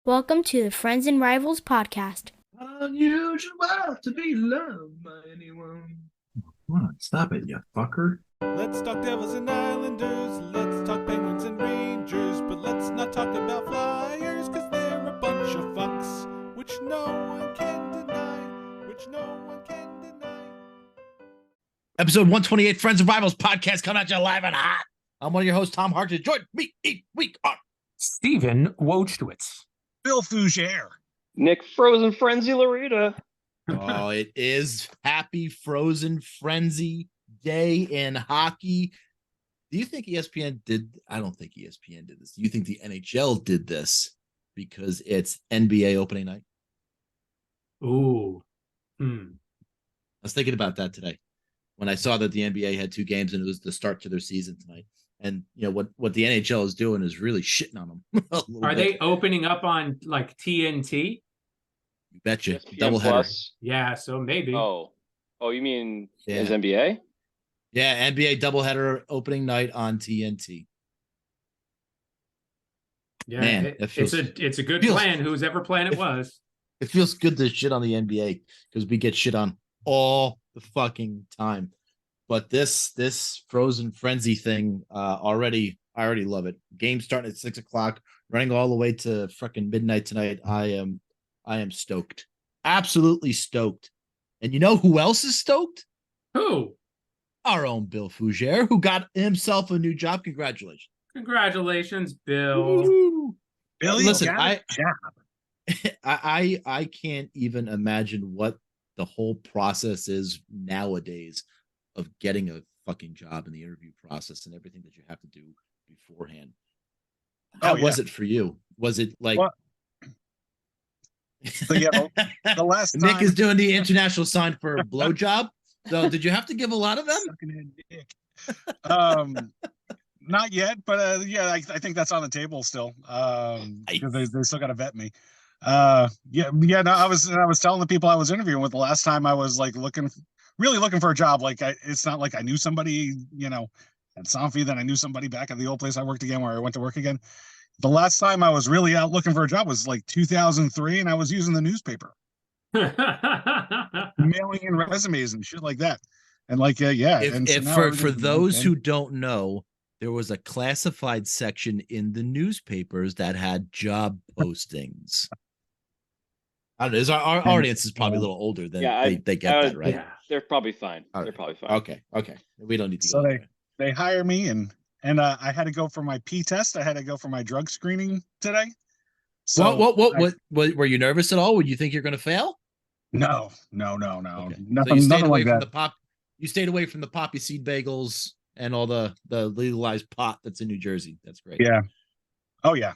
Welcome to the Friends and Rivals podcast. Unusual to be loved by anyone. Come on, stop it, you fucker. Let's talk Devils and Islanders, let's talk Penguins and Rangers, but let's not talk about Flyers, cause they're a bunch of fucks, which no one can deny. Episode 128, Friends and Rivals podcast, coming at you live and hot. I'm one of your hosts, Tom Hartridge. Join me each week on Stephen Wojtowicz. Bill Fougere. Nick Frozen Frenzy Larita. Oh, it is Happy Frozen Frenzy Day in hockey. Do you think ESPN did? I don't think ESPN did this. Do you think the NHL did this because it's NBA opening night? Ooh. I was thinking about that today when I saw that the NBA had two games and it was the start to their season tonight. And you know what the NHL is doing is really shitting on them. Are they opening up on like TNT? You betcha. ESPN Doubleheader. Plus. Yeah, so maybe. Oh, you mean Yeah. as NBA? Yeah, NBA doubleheader opening night on TNT. Yeah, Man, it's a good plan. Whose ever plan it was. It feels good to shit on the NBA because we get shit on all the fucking time. But this Frozen Frenzy thing, I already love it. Game starting at 6:00, running all the way to fucking midnight tonight. I am stoked, absolutely stoked. And you know who else is stoked? Who? Our own Bill Fougere, who got himself a new job. Congratulations. Congratulations, Bill. Woo. Billy, Listen, job. I can't even imagine what the whole process is nowadays of getting a fucking job in the interview process and everything that you have to do beforehand. How was it for you? Was it like So, yeah, the last time Nick is doing the international sign for a blowjob? So did you have to give a lot of them? sucking in dick. Not yet, but yeah, I think that's on the table still. Because they still got to vet me. No, I was telling the people I was interviewing with the last time I was like really looking for a job. Like it's not like I knew somebody, at Somfy, that I knew somebody back at the old place I worked again, where I went to work again. The last time I was really out looking for a job was like 2003, and I was using the newspaper, mailing in resumes and shit like that. And like, yeah. For those who don't know, there was a classified section in the newspapers that had job postings. I don't know. Our audience is probably a little older than they get that, right? Yeah. They're probably fine. Right. They're probably fine. Okay. We don't need to So go. they hire me, and I had to go for my P test. I had to go for my drug screening today. So What? Were you nervous at all? Would you think you're going to fail? No. Okay. Nothing, So nothing like that. You stayed away from the poppy seed bagels and all the legalized pot that's in New Jersey. That's great. Yeah. Oh yeah.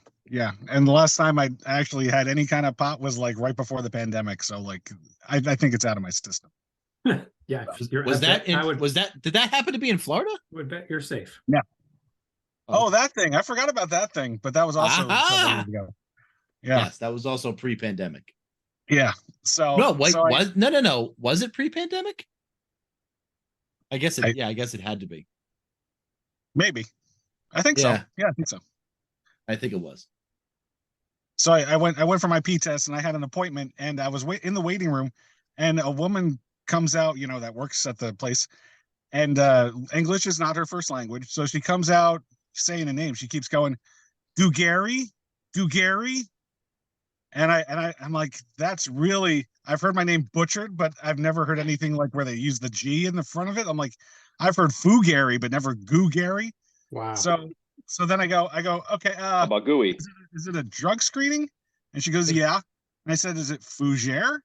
And the last time I actually had any kind of pot was like right before the pandemic. So like, I think it's out of my system. Yeah. Did that happen to be in Florida? Would bet you're safe. Yeah. Oh, that thing. I forgot about that thing, but that was also a couple years ago. Yeah. Yes, that was also pre-pandemic. Yeah. So No, wait, so no. Was it pre-pandemic? I guess it had to be. maybe. I think so. Yeah. Yeah, I think so. I think it was. So I went for my P test, and I had an appointment, and I was in the waiting room, and a woman comes out, that works at the place, and English is not her first language, so she comes out saying a name. She keeps going, Goo-Gary, and I'm like, that's really, I've heard my name butchered, but I've never heard anything like where they use the G in the front of it. I'm like, I've heard Fougere, but never Goo-Gary. Wow. So then I go, okay, How about Gooey? is it a drug screening? And she goes, yeah. And I said, is it Fougere?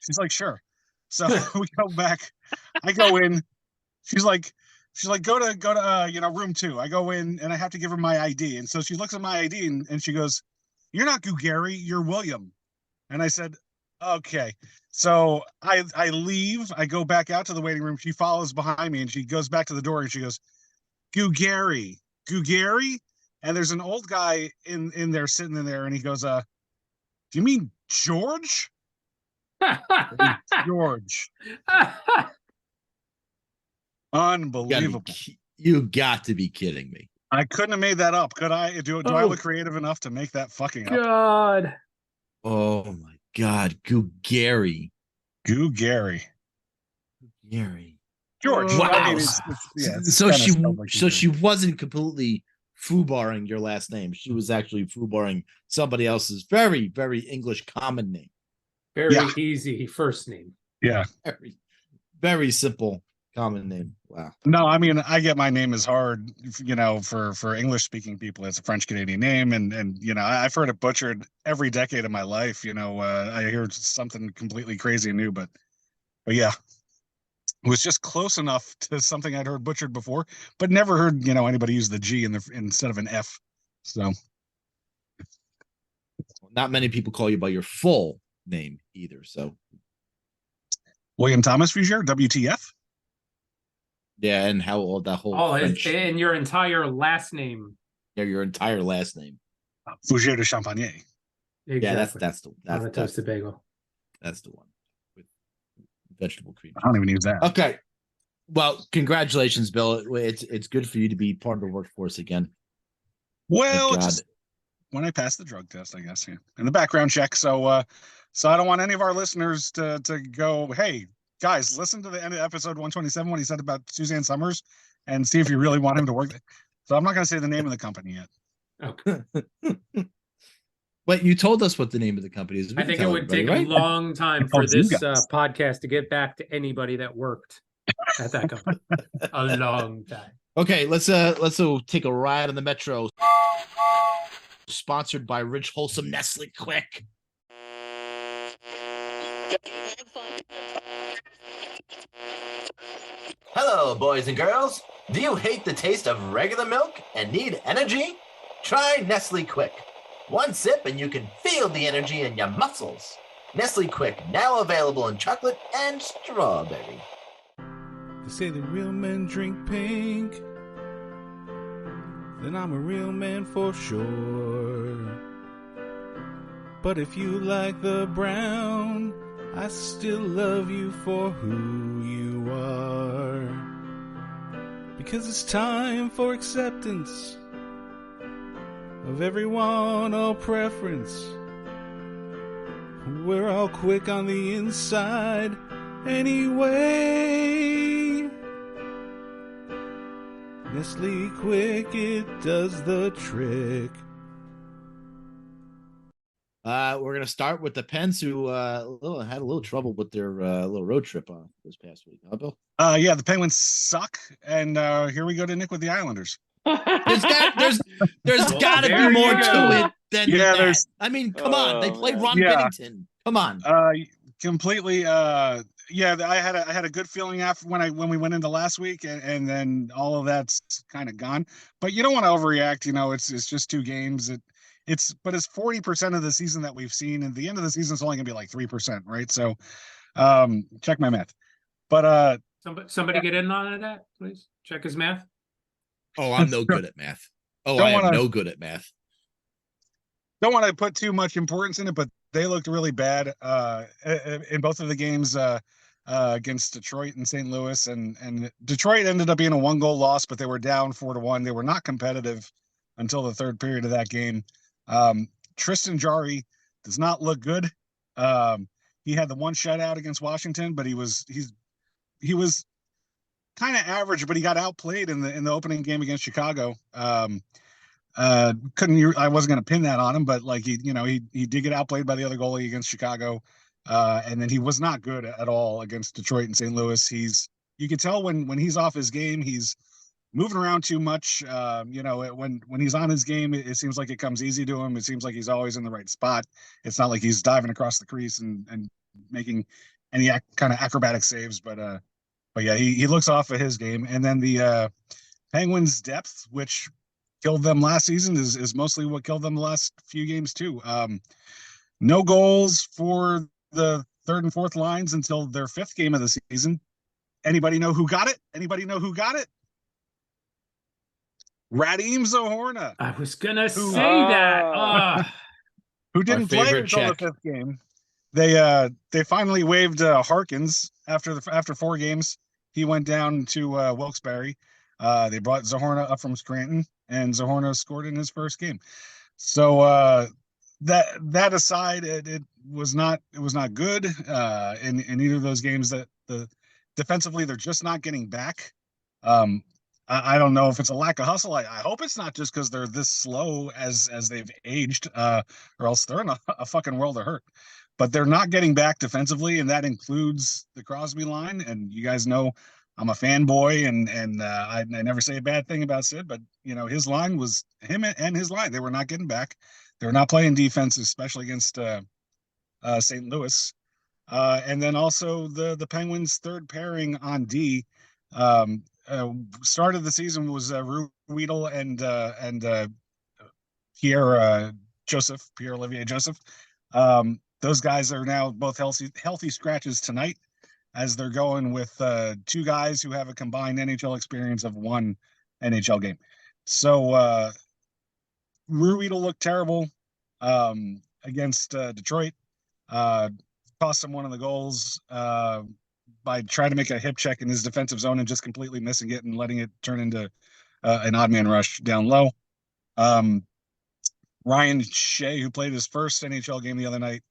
She's like, sure. So we go back. I go in. She's like, go to room 2. I go in, and I have to give her my ID. And so she looks at my ID, and she goes, you're not Goo-Gary, you're William. And I said, okay. So I leave. I go back out to the waiting room. She follows behind me, and she goes back to the door, and she goes, Goo-Gary. And there's an old guy in there sitting in there, and he goes, do you mean George? George. Unbelievable. You got to be kidding me. I couldn't have made that up, could I? Do I look creative enough to make that fucking up? God. Oh my God, Goo-Gary. Goo-Gary. Gary. George. I Wow. mean, it's So kind of spelled like she wasn't completely foobarring your last name. She was actually foobarring somebody else's very, very English common name. Very easy first name. Yeah. Very, very simple common name. Wow. No, I mean, I get my name is hard, for English speaking people. It's a French Canadian name, and I've heard it butchered every decade of my life. I hear something completely crazy and new, but yeah, it was just close enough to something I'd heard butchered before, but never heard anybody use the G instead of an F. So Not many people call you by your full name either. So William Thomas Fougere, WTF? yeah, and how all that whole French, and your entire last name. your entire last name. Fougere de Champagne. Exactly. Yeah, that's on a toasted bagel. That's the one with vegetable cream. I don't even use that. Okay. Well, congratulations, Bill. It's good for you to be part of the workforce again. Well, Thank God. just when I passed the drug test, I guess, yeah, and the background check. So I don't want any of our listeners to go, hey, guys, listen to the end of episode 127 when he said about Suzanne Summers and see if you really want him to work there. So I'm not going to say the name of the company yet. Okay. But you told us what the name of the company is. I think it would take a long time for this podcast to get back to anybody that worked at that company. A long time. Okay, let's take a ride on the metro. Sponsored by Rich Wholesome Nestle Quick. Hello, boys and girls. Do you hate the taste of regular milk and need energy? Try Nestle Quick. One sip and you can feel the energy in your muscles. Nestle Quick, now available in chocolate and strawberry. They say the real men drink pink. Then I'm a real man for sure. But if you like the brown, I still love you for who you are. Because it's time for acceptance of everyone, all preference. We're all quick on the inside anyway. Nestle Quick, it does the trick. We're gonna start with the Pens, who had a little trouble with their little road trip this past week. Huh, Bill? Yeah, the Penguins suck, and here we go to Nick with the Islanders. There's got to be more to it than that. There's. I mean, come on, they play Ron Yeah. Bennington. Come on. Completely. I had a good feeling after when we went into last week, and then all of that's kind of gone. But you don't want to overreact. It's just 2 games. It's 40% of the season that we've seen, and the end of the season is only gonna be like 3%, right? So, check my math. But somebody get in on that, please. Check his math. Oh, I'm no good at math. Oh, Don't I am wanna- no good at math. don't want to put too much importance in it, but they looked really bad in both of the games against Detroit and St. Louis, and Detroit ended up being a 1-goal loss, but they were down 4-1. They were not competitive until the third period of that game. Tristan Jarry does not look good. He had the one shutout against Washington, but he was kind of average, but he got outplayed in the opening game against Chicago. I wasn't going to pin that on him, but like he did get outplayed by the other goalie against Chicago. And then he was not good at all against Detroit and St. Louis. You can tell when he's off his game, he's moving around too much. When he's on his game, it seems like it comes easy to him. It seems like he's always in the right spot. It's not like he's diving across the crease and making any kind of acrobatic saves, but yeah, he looks off of his game. And then the Penguins' depth, which killed them last season, is mostly what killed them the last few games too. No goals for the third and fourth lines until their 5th game of the season. Anybody know who got it? Radim Zohorna. I was gonna say that. Who didn't play until the 5th game. They finally waived Harkins after 4 games. He went down to Wilkes-Barre. They brought Zohorna up from Scranton, and Zohorna scored in his first game. So that aside, it was not good in either of those games. That the defensively they're just not getting back. I don't know if it's a lack of hustle. I hope it's not just because they're this slow as they've aged, or else they're in a fucking world of hurt. But they're not getting back defensively, and that includes the Crosby line. And you guys know I'm a fanboy, and I never say a bad thing about Sid, but his line was him and his line. They were not getting back. They were not playing defense, especially against St. Louis. And then also the Penguins' third pairing on D. Start of the season was Ruedel and Pierre Olivier Joseph. Those guys are now both healthy scratches tonight, as they're going with two guys who have a combined NHL experience of one NHL game. So Ruedel looked terrible against Detroit. Cost him one of the goals by trying to make a hip check in his defensive zone and just completely missing it and letting it turn into an odd man rush down low. Ryan Shea, who played his first NHL game the other night,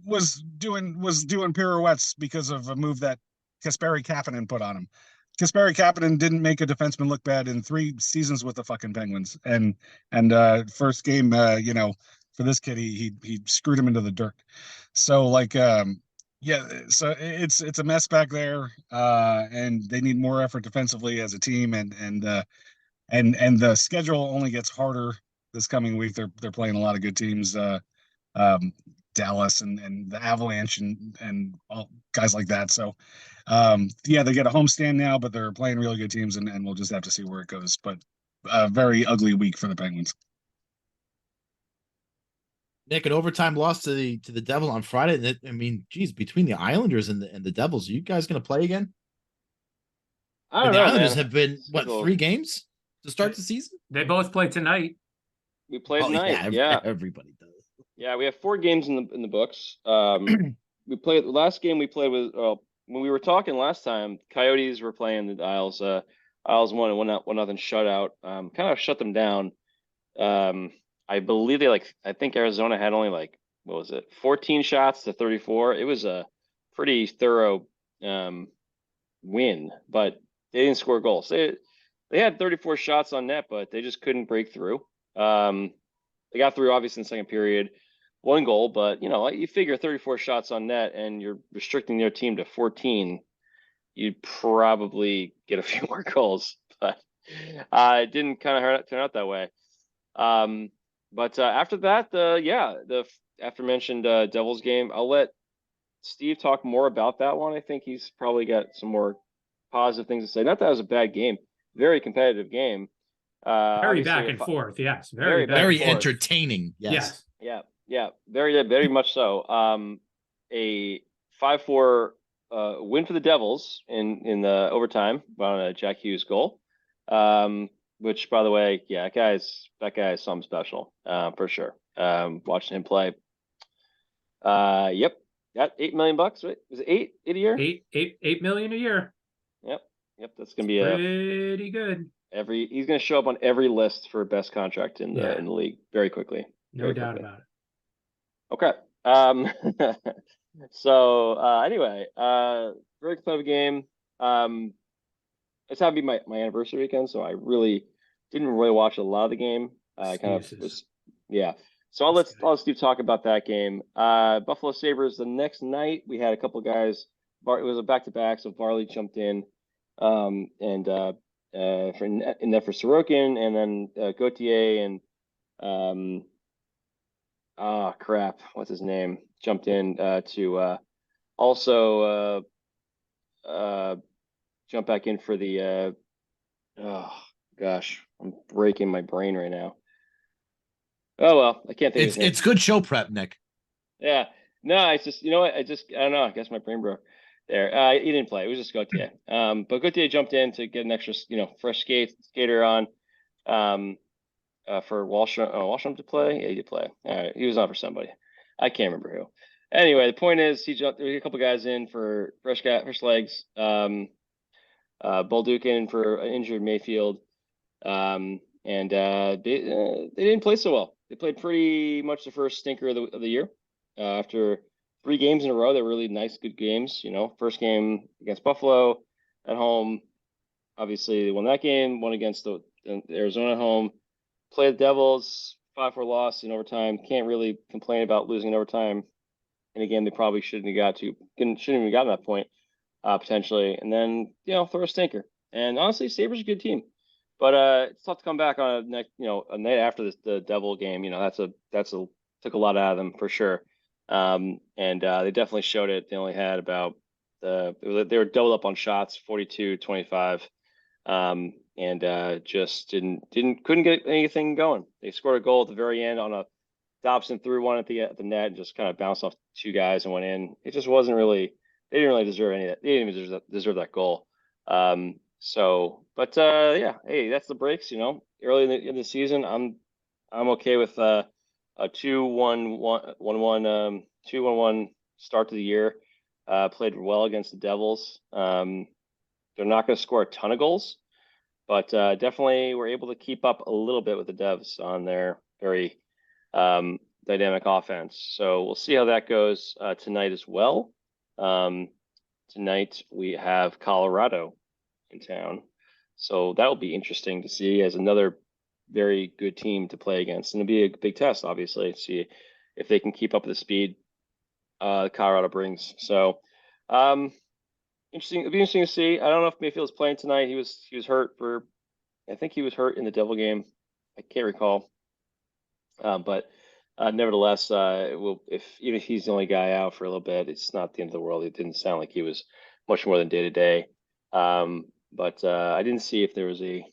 was doing pirouettes because of a move that Kasperi Kapanen put on him. Kasperi Kapanen didn't make a defenseman look bad in 3 seasons with the fucking Penguins, and first game, for this kid, he screwed him into the dirt. So so it's a mess back there, and they need more effort defensively as a team, and the schedule only gets harder this coming week. They're playing a lot of good teams, Dallas and the Avalanche and all guys like that. So they get a homestand now, but they're playing really good teams, and we'll just have to see where it goes. But a very ugly week for the Penguins. Nick, an overtime loss to the Devil on Friday. I mean, geez, between the Islanders and the Devils, are you guys going to play again? I don't the know, Islanders man. have been Well, 3 games to start the season. They both play tonight. We play tonight. Yeah, everybody does. Yeah, we have 4 games in the books. We played the last game we played with. When we were talking last time, Coyotes were playing the Isles. Isles won and 1-0 shutout. Kind of shut them down. I believe I think Arizona had only 14 shots to 34. It was a pretty thorough win, but they didn't score goals. They had 34 shots on net, but they just couldn't break through. They got through obviously in the second period, 1 goal, but you figure 34 shots on net and you're restricting their team to 14, you'd probably get a few more goals, but it didn't kind of turn out that way. But after that, the aforementioned Devils game, I'll let Steve talk more about that one. I think he's probably got some more positive things to say. Not that it was a bad game, very competitive game. Very back and forth, yes. Very entertaining, yes. Yeah, very much so. A 5-4 win for the Devils in the overtime on a Jack Hughes goal. Which, by the way, that guy is something special, for sure. Watching him play. Yep, got $8 million, right? Was it 8 a year? $8 million a year. Yep. That's gonna be pretty good. He's gonna show up on every list for best contract in the league very quickly. No doubt about it. Okay. So anyway, very competitive game. It's happened to be my anniversary weekend, so I didn't watch a lot of the game. I kind of was, So I'll let Steve talk about that game. Buffalo Sabres the next night. We had a couple guys. It was a back-to-back, so Varley jumped in, and in there for Sorokin, and then Gauthier and what's his name? Jumped in to also jump back in for the oh gosh, I'm breaking my brain right now. Oh well, I can't think of It's good show prep, Nick. Yeah. No, it's just I don't know. I guess my brain broke there. He didn't play. It was just Gauthier. But Gauthier jumped in to get an extra, fresh skater on. For Wallstrom to play. Yeah, he did play. All right, he was on for somebody. I can't remember who. Anyway, the point is, there were a couple guys in for fresh legs. Bolduc in for an injured Mayfield. And they didn't play so well. they played pretty much the first stinker of the year. After 3 games in a row, they were really nice, good games. First game against Buffalo at home. Obviously, they won that game. Won against the Arizona at home. Played the Devils, 5-4 loss in overtime. Can't really complain about losing in overtime in a game they probably shouldn't have even gotten that point, potentially. And then throw a stinker. And honestly, Sabres a good team, but it's tough to come back on a night after the Devil game. That's took a lot out of them for sure. And they definitely showed it. They only had about they were doubled up on shots, 42-25. And just couldn't get anything going. They scored a goal at the very end on a Dobson threw one at the net and just kind of bounced off 2 guys and went in. It just wasn't really. They didn't really deserve any of that. They didn't even deserve that goal. Yeah. Hey, that's the breaks. Early in the season, I'm okay with a 2-1-1 2-1-1 start to the year. Played well against the Devils. They're not going to score a ton of goals, but definitely were able to keep up a little bit with the Devs on their very dynamic offense. So we'll see how that goes tonight as well. Tonight we have Colorado in town, so that will be interesting to see as another very good team to play against, and it'll be a big test, obviously, to see if they can keep up with the speed Colorado brings. So interesting. It'll be interesting to see. I don't know if Mayfield's playing tonight. He was hurt I think he was hurt in the Devil game. I can't recall. But nevertheless, even if he's the only guy out for a little bit, it's not the end of the world. It didn't sound like he was much more than day to day. But I didn't see if there was a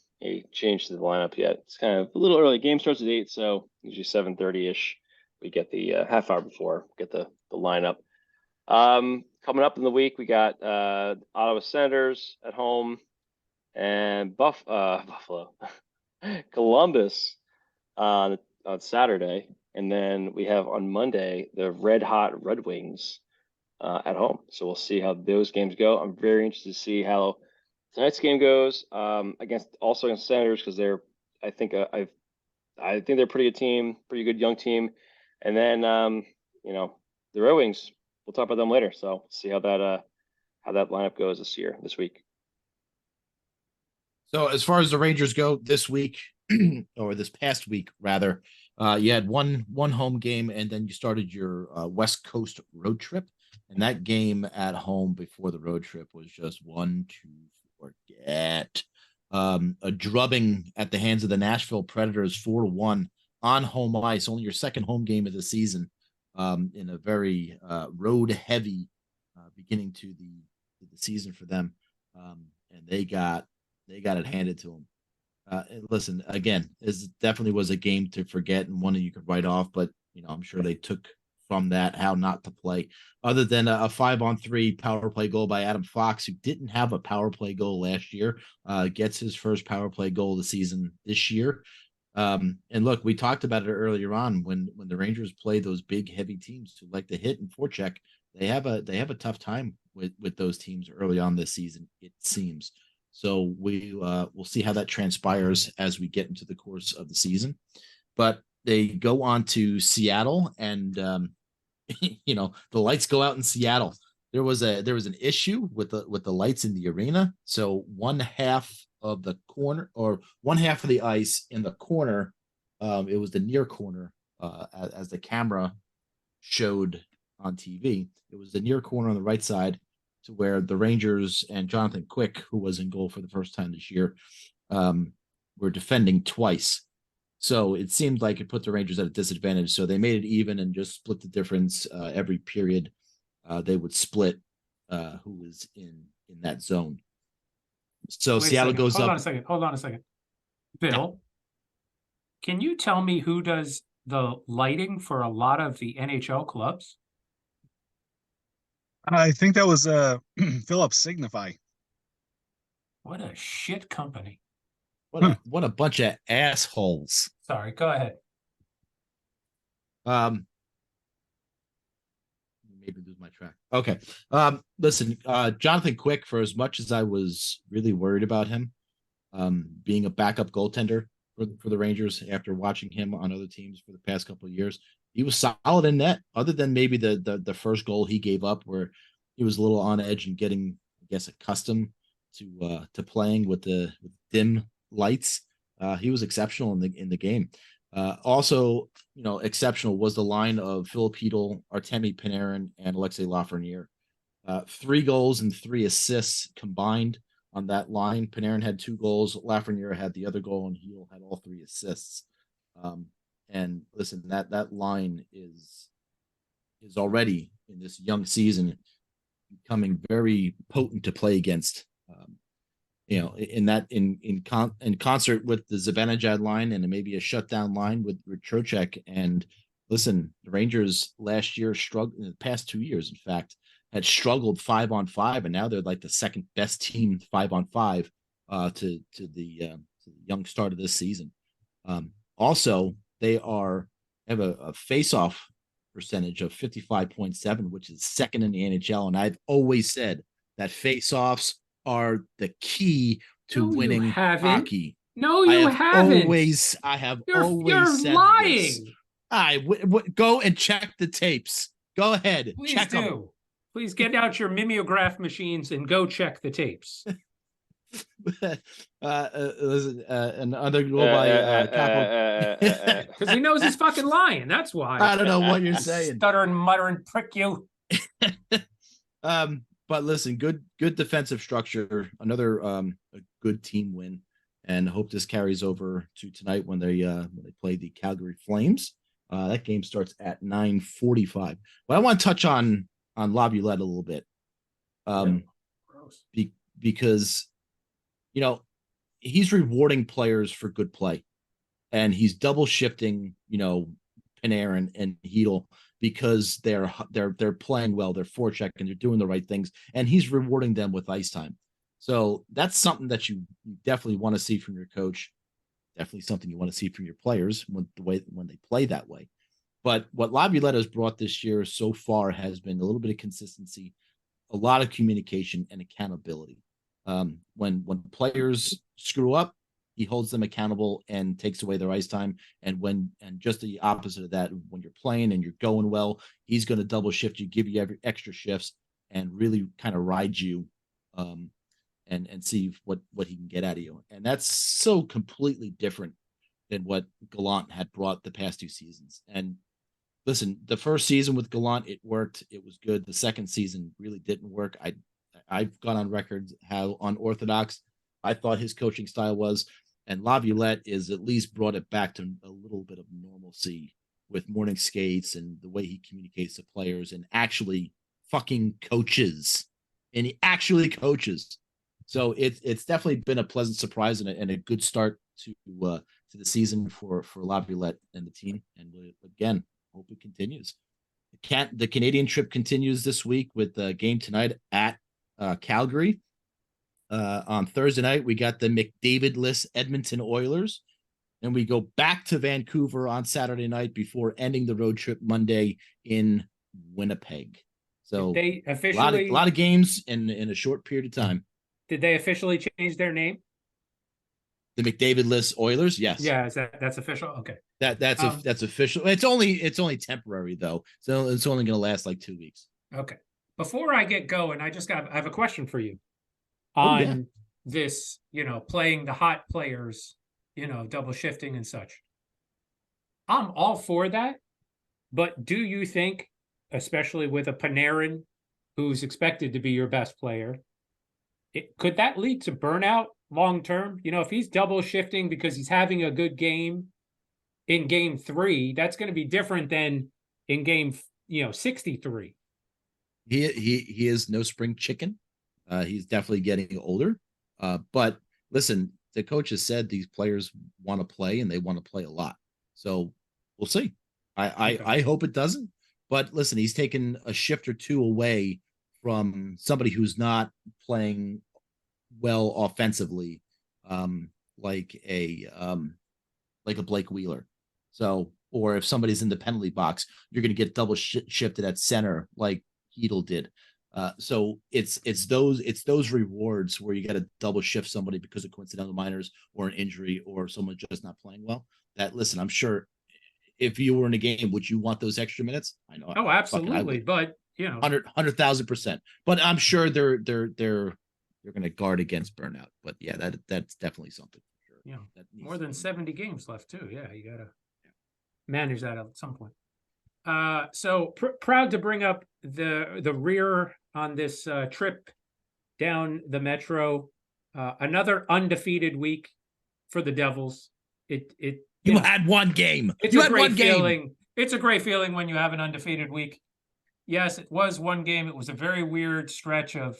change to the lineup yet. It's kind of a little early. Game starts at 8, so usually 7:30-ish. We get the half hour before, get the lineup. Coming up in the week, we got Ottawa Senators at home and Buffalo, Columbus on Saturday, and then we have on Monday the Red Hot Red Wings at home. So we'll see how those games go. I'm very interested to see how tonight's game goes against Senators, because I think they're a pretty good team, pretty good young team, and then the Red Wings. We'll talk about them later. So see how that lineup goes this week. So as far as the Rangers go this week, or this past week rather, you had one home game, and then you started your West Coast road trip. And that game at home before the road trip was just one to forget. A drubbing at the hands of the Nashville Predators, 4-1 on home ice. Only your second home game of the season. In a very road heavy beginning to the season for them, and they got it handed to them. Listen, again, this definitely was a game to forget and one that you could write off, but I'm sure they took from that how not to play, other than a 5-on-3 power play goal by Adam Fox, who didn't have a power play goal last year, gets his first power play goal of the season this year. And look, we talked about it earlier on when the Rangers play those big, heavy teams who like to hit and forecheck. They have a tough time with those teams early on this season, it seems. So we'll see how that transpires as we get into the course of the season. But they go on to Seattle, and the lights go out in Seattle. There was an issue with the lights in the arena. So one half of the corner, or one half of the ice in the corner, it was the near corner, as the camera showed on TV. It was the near corner on the right side, to where the Rangers and Jonathan Quick, who was in goal for the first time this year, were defending twice. So it seemed like it put the Rangers at a disadvantage. So they made it even and just split the difference. Every period, they would split who was in that zone. So Seattle goes up. Hold on a second. Bill, can you tell me who does the lighting for a lot of the NHL clubs? I think that was Phillips Signify. What a shit company. What a bunch of assholes. Sorry, go ahead. Maybe lose my track. Okay. Listen, Jonathan Quick, for as much as I was really worried about him being a backup goaltender, for the Rangers after watching him on other teams for the past couple of years. He was solid in net, other than maybe the first goal he gave up where he was a little on edge and getting, I guess, accustomed to playing with the dim lights. He was exceptional in the game. Also, exceptional was the line of Philip Hedl, Artemi Panarin, and Alexei Lafreniere. 3 goals and 3 assists combined on that line. Panarin had 2 goals, Lafreniere had the other goal, and Hedl had all 3 assists. And listen, that line is already in this young season becoming very potent to play against. In concert with the Zibanejad line and maybe a shutdown line with Trocheck. And listen, the Rangers last year struggled in the past 2 years, in fact, had struggled 5-on-5, and now they're like the second best team 5-on-5 to the young start of this season. Also, they have a face-off percentage of 55.7, which is second in the NHL. And I've always said that face-offs are the key to winning hockey. No, you haven't. I have always you're said lying. This. Go and check the tapes. Go ahead. Please check do. them. Please get out your mimeograph machines and go check the tapes. Listen, another goal by Capo. Because he knows he's fucking lying. That's why. I don't know what you're saying. Stuttering, muttering, prick you. But listen, good defensive structure. Another a good team win, and hope this carries over to tonight when they play the Calgary Flames. That game starts at 9:45. But I want to touch on Laviolette a little bit, because he's rewarding players for good play, and he's double shifting Panarin and Hedl because they're playing well, they're forechecking, they're doing the right things, and he's rewarding them with ice time. So that's something that you definitely want to see from your coach. Definitely something you want to see from your players when they play that way. But what Laviolette has brought this year so far has been a little bit of consistency, a lot of communication, and accountability. When players screw up, he holds them accountable and takes away their ice time. And just the opposite of that, when you're playing and you're going well, he's going to double shift you, give you every extra shifts, and really kind of ride you, and see what he can get out of you. And that's so completely different than what Gallant had brought the past 2 seasons. And listen, the first season with Gallant, it worked. It was good. The second season really didn't work. I've gone on record how unorthodox I thought his coaching style was. And Laviolette is at least brought it back to a little bit of normalcy with morning skates and the way he communicates to players and actually fucking coaches. And he actually coaches. So it's definitely been a pleasant surprise and a good start to the season for Laviolette and the team. And again, hope it continues. The Canadian trip continues this week with the game tonight at Calgary. On Thursday night, we got the McDavid-less Edmonton Oilers. And we go back to Vancouver on Saturday night before ending the road trip Monday in Winnipeg. So they officially a lot of games in a short period of time. Did they officially change their name? The McDavid-less Oilers, yes. Yeah, that's official. Okay. That's official. It's only temporary though. So it's only going to last like 2 weeks. Okay. Before I get going, I have a question for you on this, playing the hot players, double shifting and such. I'm all for that, but do you think, especially with a Panarin who's expected to be your best player, could that lead to burnout long term? If he's double shifting because he's having a good game in game 3, that's going to be different than in game 63. He is no spring chicken. He's definitely getting older. But listen, the coach has said these players want to play and they want to play a lot. So we'll see. I hope it doesn't. But listen, he's taken a shift or two away from somebody who's not playing well offensively, like a Blake Wheeler. So, or if somebody's in the penalty box, you're going to get double shifted at center like Hedl did. So it's those rewards where you got to double shift somebody because of coincidental minors or an injury or someone just not playing well. That listen, I'm sure if you were in a game, would you want those extra minutes? I know. Oh, absolutely. But 100,000%. But I'm sure they're going to guard against burnout. But yeah, that's definitely something. For sure. Yeah, more than 70 games left too. Yeah, you got to manage that at some point. So proud to bring up the rear on this trip down the Metro. Another undefeated week for the Devils. You had one game. It's a great feeling. It's a great feeling when you have an undefeated week. Yes, it was one game. It was a very weird stretch of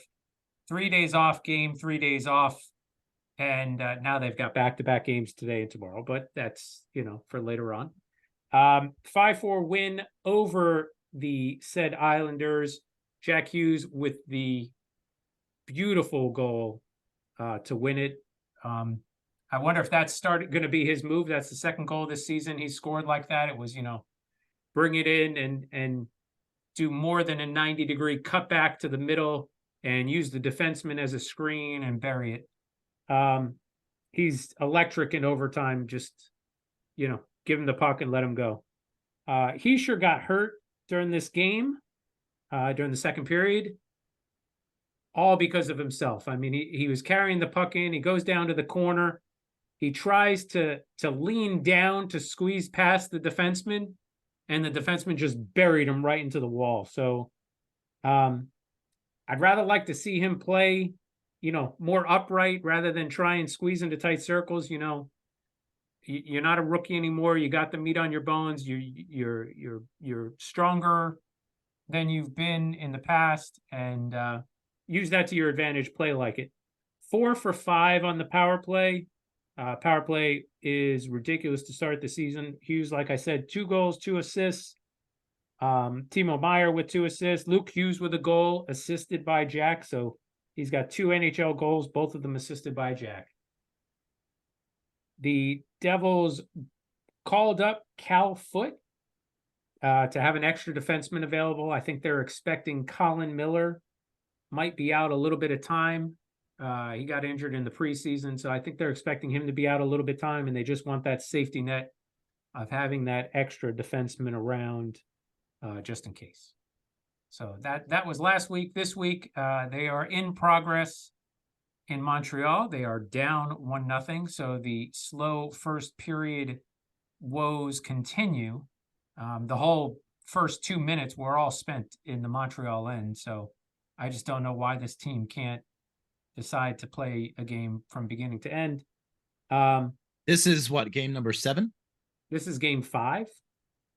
3 days off game, 3 days off. And now they've got back-to-back games today and tomorrow, but that's, for later on. 5-4 win over the said Islanders. Jack Hughes with the beautiful goal to win it. I wonder if that's going to be his move. That's the second goal this season he scored like that. It was, bring it in and do more than a 90-degree cut back to the middle and use the defenseman as a screen and bury it. He's electric in overtime. Just, give him the puck and let him go. He sure got hurt during this game, during the second period, all because of himself. I mean, he was carrying the puck in. He goes down to the corner. He tries to lean down to squeeze past the defenseman, and the defenseman just buried him right into the wall. So I'd rather like to see him play, more upright rather than try and squeeze into tight circles. You're not a rookie anymore. You got the meat on your bones. You're stronger than you've been in the past, and use that to your advantage. Play like it. 4 for 5 on the power play. Power play is ridiculous to start the season. Hughes, like I said, 2 goals, 2 assists. Timo Meier with 2 assists. Luke Hughes with a goal, assisted by Jack. So he's got 2 NHL goals, both of them assisted by Jack. The Devils called up Cal Foote to have an extra defenseman available. I think they're expecting Colin Miller might be out a little bit of time. He got injured in the preseason, so I think they're expecting him to be out a little bit of time, and they just want that safety net of having that extra defenseman around just in case. So that was last week. This week, they are in progress in Montreal. They are down 1-0, so the slow first period woes continue. The whole first 2 minutes were all spent in the Montreal end, so I just don't know why this team can't decide to play a game from beginning to end. This is what, game number 7? This is game 5.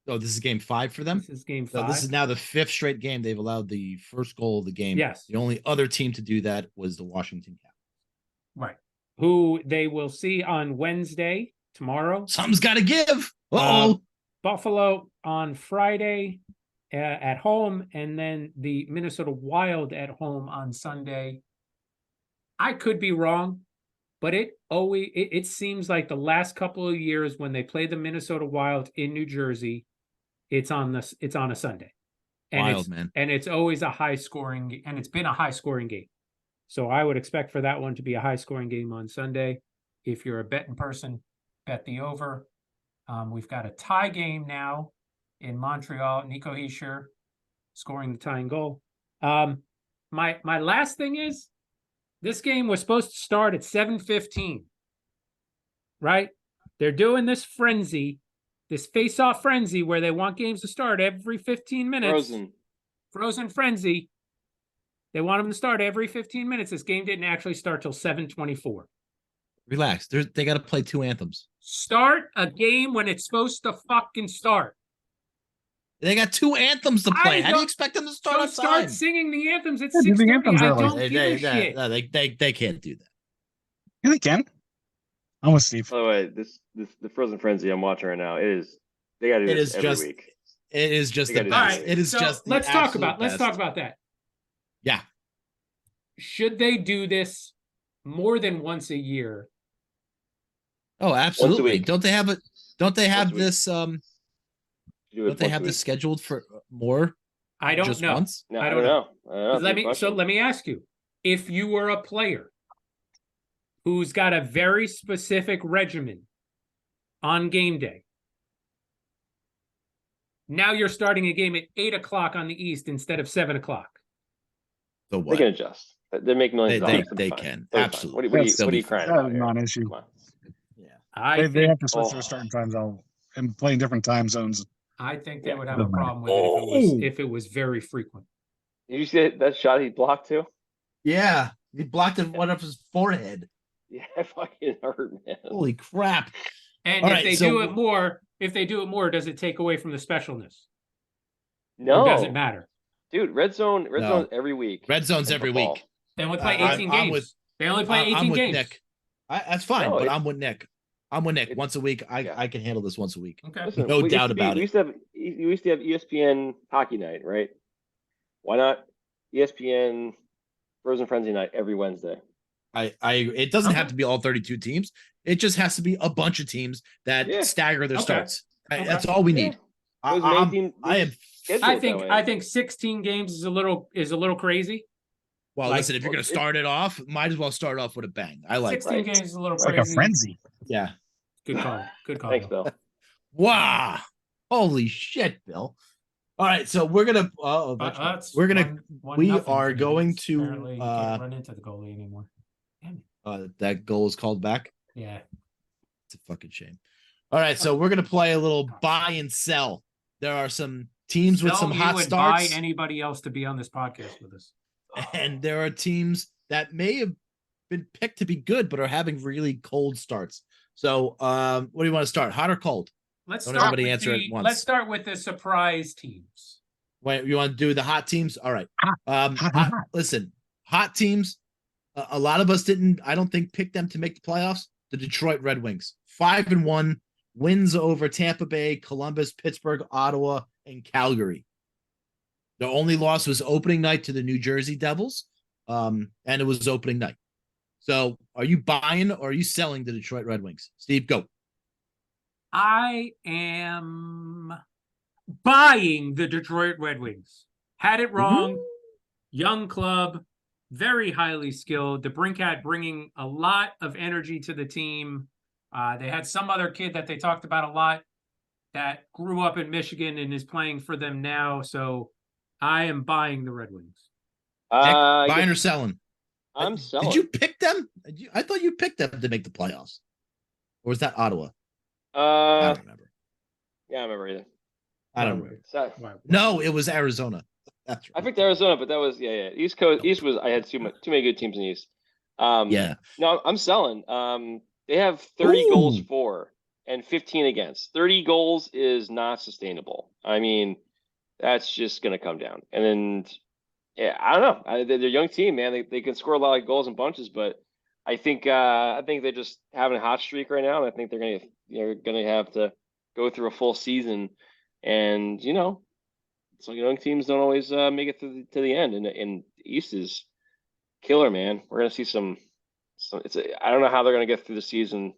Oh, this is game 5 for them? This is game 5. So this is now the 5th straight game they've allowed the first goal of the game. Yes. The only other team to do that was the Washington Capitals. Right. Who they will see on Wednesday, tomorrow. Something's got to give. Uh-oh. Buffalo on Friday at home, and then the Minnesota Wild at home on Sunday. I could be wrong, but it seems like the last couple of years when they play the Minnesota Wild in New Jersey, it's on a Sunday. And Wild, man. And it's always a high scoring, and it's been a high scoring game. So I would expect for that one to be a high scoring game on Sunday. If you're a betting person, bet the over. We've got a tie game now in Montreal. Nico Hischier scoring the tying goal. My last thing is, this game was supposed to start at 7:15, right? They're doing this frenzy, this face-off frenzy where they want games to start every 15 minutes. Frozen frenzy. They want them to start every 15 minutes. This game didn't actually start till 7:24. Relax. They got to play 2 anthems. Start a game when it's supposed to fucking start. They got 2 anthems to play. How do you expect them to start on time? Start singing the anthems at Yeah, do the 6:30. anthems I early. don't give a shit. No, they can't do that. Yeah, they can. I'm with Steve. By the way, this the Frozen Frenzy I'm watching right now. They got to do this every week. It is just They the gotta do best. it. It is So just the let's talk absolute about that. Yeah. Should they do this more than once a year? Oh, absolutely. week. Don't they have Once a week. this Do it don't they once have a this week. scheduled for more? I don't Just know. once? No, I I don't don't know. know. I don't know. Good question. Let me ask you: if you were a player who's got a very specific regimen on game day, now you're starting a game at 8 o'clock on the East instead of 7 o'clock. So They what? can adjust. They make millions of dollars. They'll be They fine. can. They'll be fine. Absolutely. What are They'll you be crying fine. That's about a here? non-issue. Come on. Yeah. They have to switch Oh. their starting time zone and play in different time zones. I think they Yeah. would have a Doesn't matter. problem with it if it was very frequent. Did you see that shot he blocked too? Yeah. He blocked one of his forehead. Yeah, it fucking hurt, man. Holy crap. And All if right, they so- do it more, does it take away from the specialness? No, Or does it matter? dude. Red zone No. every week. Red zone's in every football. week. They only play I'm- 18 I'm games. with- They only play 18 I'm with games. Nick. That's fine, No, but it's- I'm with Nick. I'm with Nick. It's- Once a week, yeah. I can handle this once a week. Okay. Listen, No we doubt used to be- about we it. used to have ESPN Hockey Night, right? Why not ESPN Frozen Frenzy Night every Wednesday? It doesn't have Okay. to be all 32 teams. It just has to be a bunch of teams that Yeah. stagger their Okay. starts. Okay. That's all we need. Those I, main I'm- team- I am schedule I it that think way. I think 16 games is a little crazy. well. Like- Listen, if you're going to start it off, might as well start off with a bang. I like. 16 Right. games is a little It's crazy. like a frenzy. Yeah. Good call. Good call. Thanks, Bill. Bill. Wow. Holy shit, Bill. All right, so we're gonna. That's we're gonna. one we nothing are to me. going It's to, apparently you can't run into the goalie anymore. Damn it. That goal is called back. Yeah. It's a fucking shame. All right, so we're gonna play a little buy and sell. There are some teams with some You hot would starts, buy anybody else to be on this podcast with us. and there are teams that may have been picked to be good, but are having really cold starts. So, what do you want to start? Hot or cold? Let's Don't start everybody with answer at once. Let's start with the surprise teams. Wait, you want to do the hot teams? All right. Hot. Listen, hot teams. A lot of us didn't. I don't think pick them to make the playoffs. The Detroit Red Wings, 5-1, wins over Tampa Bay, Columbus, Pittsburgh, Ottawa, and Calgary. The only loss was opening night to the New Jersey Devils, and it was opening night. So, are you buying or are you selling the Detroit Red Wings? Steve, go. I am buying the Detroit Red Wings. Had it wrong. Young club, very highly skilled. The Brinkat bringing a lot of energy to the team. They had some other kid that they talked about a lot that grew up in Michigan and is playing for them now. So I am buying the Red Wings. Nick, I buying guess or selling? I'm selling. Did you pick them? I thought you picked them to make the playoffs. Or was that Ottawa? I don't remember. Yeah, I remember either. I don't remember. So, No, it was Arizona. That's right. I picked Arizona, but that was East Coast. East was I had too many good teams in the East. Yeah. No, I'm selling. They have 30 goals Ooh. for and 15 against. 30 goals is not sustainable. I mean, that's just going to come down. And then, yeah, I don't know. They're a young team, man. They can score a lot of goals in bunches, but I think they're just having a hot streak right now. And I think they're gonna have to go through a full season. And so young teams don't always make it to the end. And East is killer, man. We're gonna see some. I don't know how they're gonna get through the season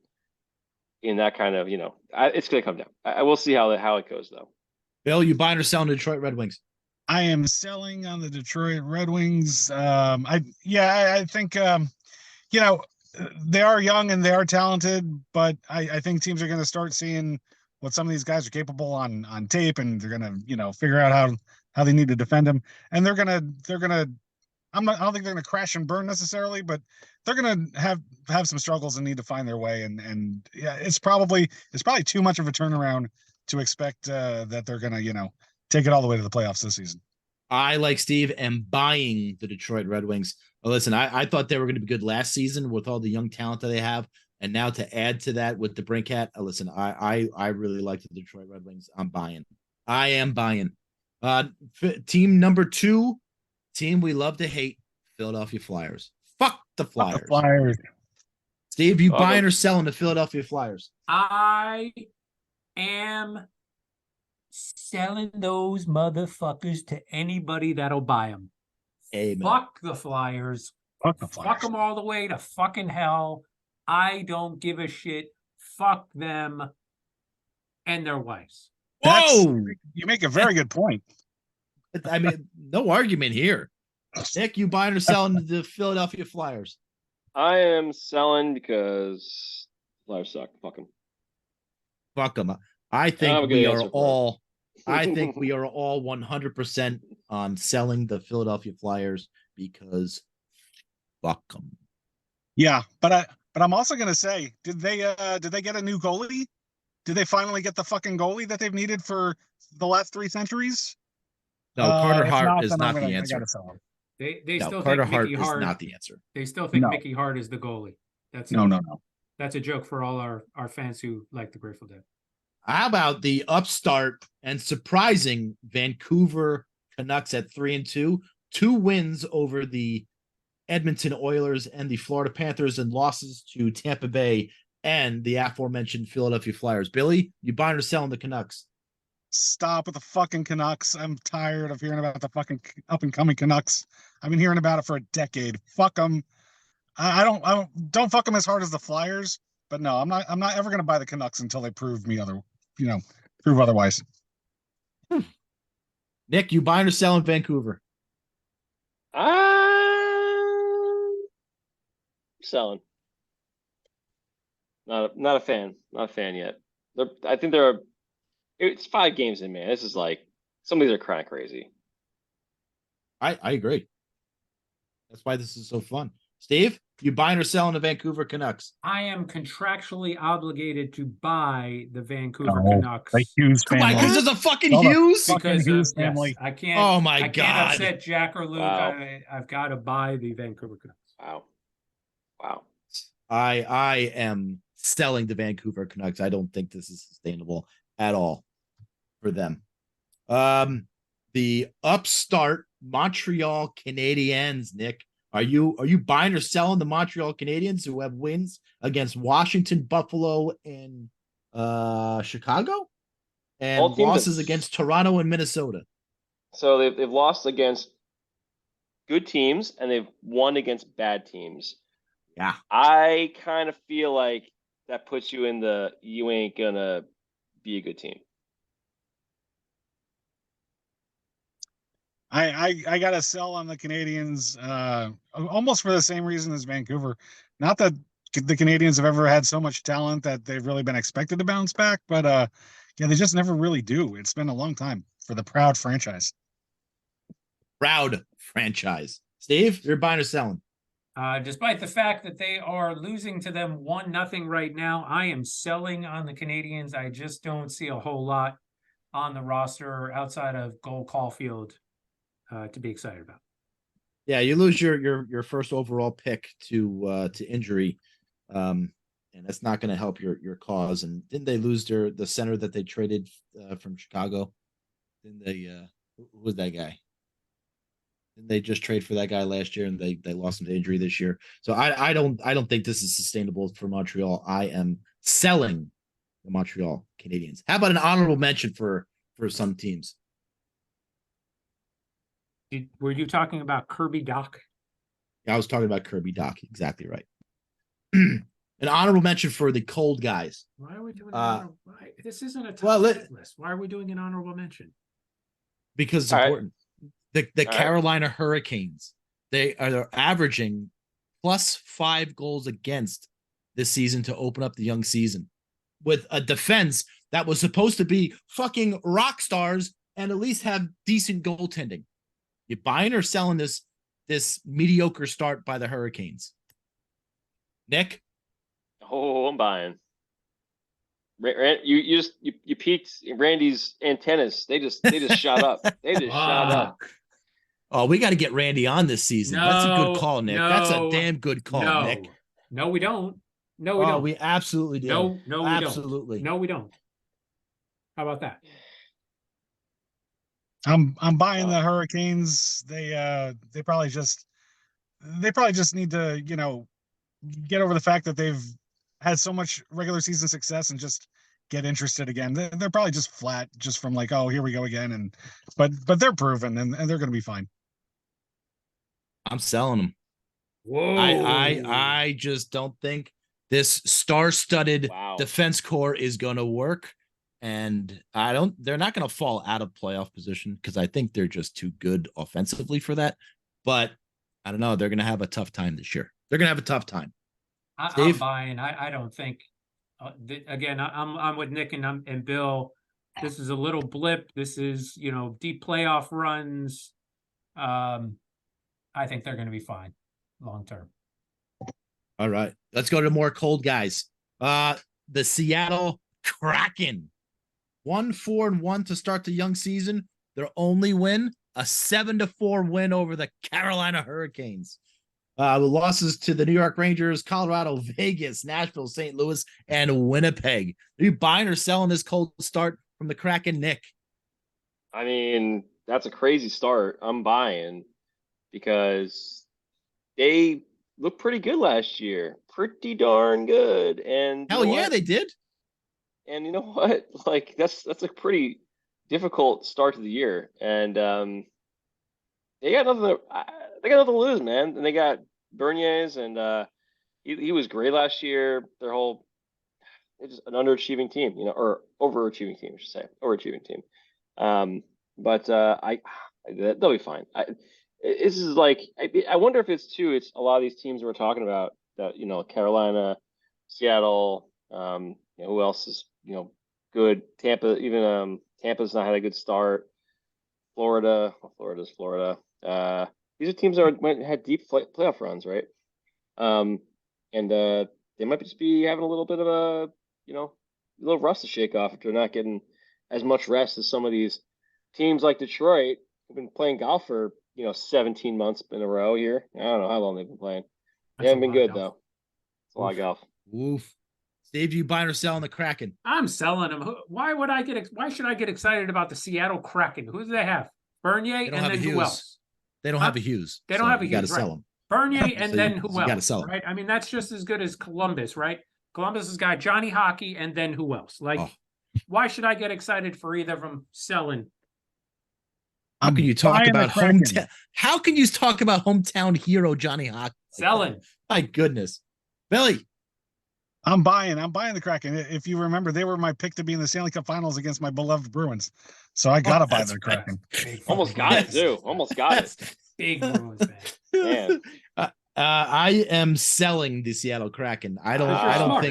in that kind of it's gonna come down. I will see how it goes though. Bill, you buying or selling the Detroit Red Wings? I am selling on the Detroit Red Wings. I think they are young and they are talented, but I think teams are going to start seeing what some of these guys are capable on tape, and they're going to figure out how they need to defend them, and they're gonna. I don't think they're going to crash and burn necessarily, but they're going to have some struggles and need to find their way. And yeah, it's probably too much of a turnaround to expect that they're going to take it all the way to the playoffs this season. I, like Steve, am buying the Detroit Red Wings. Well, listen, I thought they were going to be good last season with all the young talent that they have, and now to add to that with the Brinkat, listen, I really like the Detroit Red Wings. I'm buying. I am buying. Team number 2, team we love to hate, Philadelphia Flyers. Fuck the Flyers. Fuck the Flyers. Steve, you buying or selling the Philadelphia Flyers? I am selling those motherfuckers to anybody that'll buy them. Amen. Fuck the Flyers. Fuck the Flyers. Fuck them all the way to fucking hell. I don't give a shit. Fuck them and their wives. Whoa! You make a very good point. I mean, no argument here. Nick, you buying or selling the Philadelphia Flyers? I am selling because Flyers suck. Fuck them. Fuck them. I think have a good we are answer for it. all. I think we are all 100% on selling the Philadelphia Flyers because fuck them. Yeah, but I'm also gonna say, did they get a new goalie? Did they finally get the fucking goalie that they've needed for the last 3 centuries? No, Carter If Hart not, is then not the I answer. gotta sell him. They No, still Carter think Hart Mickey is Hart. not the answer. They still think No. Mickey Hart is the goalie. That's No. That's a joke for all our fans who like the Grateful Dead. How about the upstart and surprising Vancouver Canucks at 3-2? 2 wins over the Edmonton Oilers and the Florida Panthers, and losses to Tampa Bay and the aforementioned Philadelphia Flyers. Billy, you buying or selling the Canucks? Stop with the fucking Canucks. I'm tired of hearing about the fucking up and coming Canucks. I've been hearing about it for a decade. Fuck them. I don't fuck them as hard as the Flyers, but no, I'm not ever gonna buy the Canucks until they prove prove otherwise. Nick, you buying or selling Vancouver? Selling. Not a fan. Not a fan yet. I think it's 5 games in, man. This is like, some of these are kind of crazy. I agree. That's why this is so fun. Steve, you buying or selling the Vancouver Canucks? I am contractually obligated to buy the Vancouver Oh, Canucks. the Hughes Come on, family. because there's a fucking All the Hughes. fuck- Because Hughes yes, family. I can't. Oh my I can't God. upset Jack or Luke. Wow. I've got to buy the Vancouver Canucks. Wow. I am selling the Vancouver Canucks. I don't think this is sustainable at all for them. The upstart Montreal Canadiens, Nick. Are you buying or selling the Montreal Canadiens, who have wins against Washington, Buffalo, and Chicago, and All teams losses that- against Toronto and Minnesota? So they've lost against good teams and they've won against bad teams. Yeah. I kind of feel like that puts you in the you ain't gonna be a good team. I gotta sell on the Canadians, almost for the same reason as Vancouver. Not that the Canadians have ever had so much talent that they've really been expected to bounce back, but yeah, they just never really do. It's been a long time for the proud franchise. Proud franchise. Steve, you're buying or selling? Despite the fact that they are losing to them 1-0 right now, I am selling on the Canadians. I just don't see a whole lot on the roster outside of Cole Caulfield to be excited about. Yeah, you lose your first overall pick to injury, and that's not going to help your cause. And didn't they lose the center that they traded from Chicago? Didn't they? Who was that guy? Didn't they just trade for that guy last year, and they lost him to injury this year? So I don't think this is sustainable for Montreal. I am selling the Montreal Canadiens. How about an honorable mention for some teams? Were you talking about Kirby Doc? I was talking about Kirby Doc. Exactly right. An honorable mention for the cold guys. Why are we doing an honorable? This isn't a top well, list. Why are we doing an honorable mention? Because it's All right. important. The Carolina Hurricanes, they are averaging +5 goals against this season to open up the young season, with a defense that was supposed to be fucking rock stars and at least have decent goaltending. You buying or selling this mediocre start by the Hurricanes? Nick? Oh, I'm buying. You peaked Randy's antennas. They just shot up. They just shot up. Oh, we got to get Randy on this season. That's a good call, Nick. That's a damn good call, Nick. No, we don't. No, we don't. We absolutely do. No, we absolutely. don't. No, we don't. How about that? I'm buying the Hurricanes. They probably just need to, get over the fact that they've had so much regular season success and just get interested again. They're probably just flat, just from like, oh, here we go again. But they're proven and they're going to be fine. I'm selling them. Whoa! I just don't think this star-studded Wow. defense core is going to work. And they're not going to fall out of playoff position because I think they're just too good offensively for that. But I don't know. They're going to have a tough time this year. They're going to have a tough time. I'm buying. I don't think. Again, I'm with Nick and Bill. This is a little blip. This is deep playoff runs. I think they're going to be fine long term. All right, let's go to more cold guys. The Seattle Kraken, 1-4-1 to start the young season. Their only win, a 7-4 win over the Carolina Hurricanes. The losses to the New York Rangers, Colorado, Vegas, Nashville, St. Louis, and Winnipeg. Are you buying or selling this cold start from the Kraken, Nick? I mean, that's a crazy start. I'm buying because they looked pretty good last year. Pretty darn good. And hell yeah, they did. And you know what? Like that's a pretty difficult start to the year. And they got nothing to lose, man. And they got Bernier's, and he was great last year. They're just an underachieving team, or overachieving team, I should say, overachieving team. But they'll be fine. This is like I wonder if it's a lot of these teams we're talking about that Carolina, Seattle, who else is good? Tampa, even Tampa's not had a good start. Florida's Florida. These are teams that had deep playoff runs, right? And they might just be having a little bit of a little rust to shake off if they're not getting as much rest as some of these teams like Detroit who've been playing golf for 17 months in a row here. I don't know how long they've been playing. They haven't been good though. It's a lot of golf. Oof. Steve, you buying or selling the Kraken? I'm selling them. Why should I get excited about the Seattle Kraken? Who do they have? Bernier and then who else? They don't have a Hughes. They don't have a Hughes. You got to right. sell them. Bernier and then who else? You got to sell them. Right? I mean, that's just as good as Columbus, right? Columbus has got Johnny Hockey and then who else? Why should I get excited for either of them selling? How can you talk about hometown? How can you talk about hometown hero Johnny Hockey? Selling. My goodness, Billy. I'm buying the Kraken. If you remember, they were my pick to be in the Stanley Cup Finals against my beloved Bruins. So I gotta buy the Kraken. Almost got it too. Almost got it. Big Bruins, man. I am selling the Seattle Kraken. I don't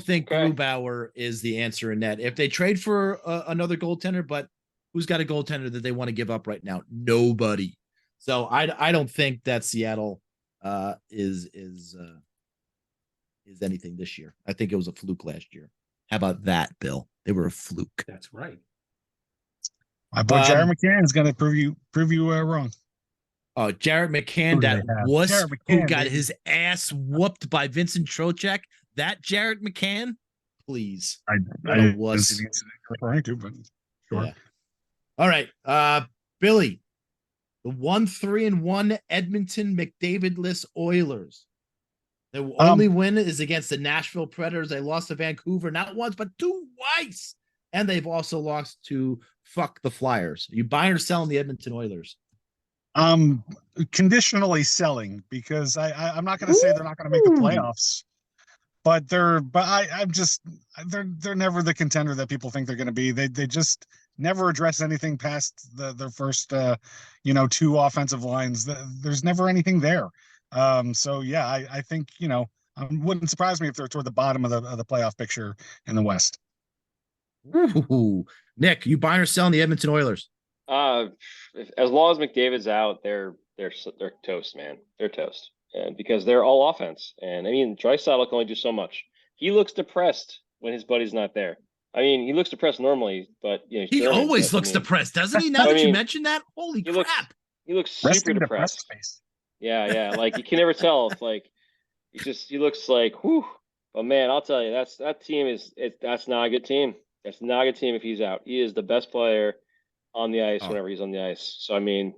think Grubauer is the answer in net. If they trade for another goaltender, but who's got a goaltender that they want to give up right now? Nobody. So I don't think that Seattle is anything this year. I think it was a fluke last year. How about that, Bill? They were a fluke. That's right. My boy Jared McCann is going to prove you wrong. Oh, Jared McCann, who got his ass whooped by Vincent Trocheck. That Jared McCann, please. I was referring to, but sure. Yeah. All right, Billy, the 1-3-1 Edmonton McDavid-less Oilers. The only win is against the Nashville Predators. They lost to Vancouver not once but twice, and they've also lost to the Flyers. Are you buying or selling the Edmonton Oilers? Conditionally selling, because I'm not going to say they're not going to make the playoffs, but they're never the contender that people think they're going to be. They just never address anything past their first two offensive lines. There's never anything there. So yeah, I think wouldn't surprise me if they're toward the bottom of the playoff picture in the West. Ooh. Nick, you buying or selling the Edmonton Oilers? As long as McDavid's out, they're toast, man. They're toast, and because they're all offense. And I mean, Draisaitl can only do so much. He looks depressed when his buddy's not there. I mean, he looks depressed normally, but he always looks depressed, doesn't he? Now that you mention that, holy crap! He looks super depressed. Yeah. Like you can never tell if he looks like whew. But man, I'll tell you, that team that's not a good team. That's not a good team if he's out. He is the best player on the ice whenever he's on the ice. So I mean,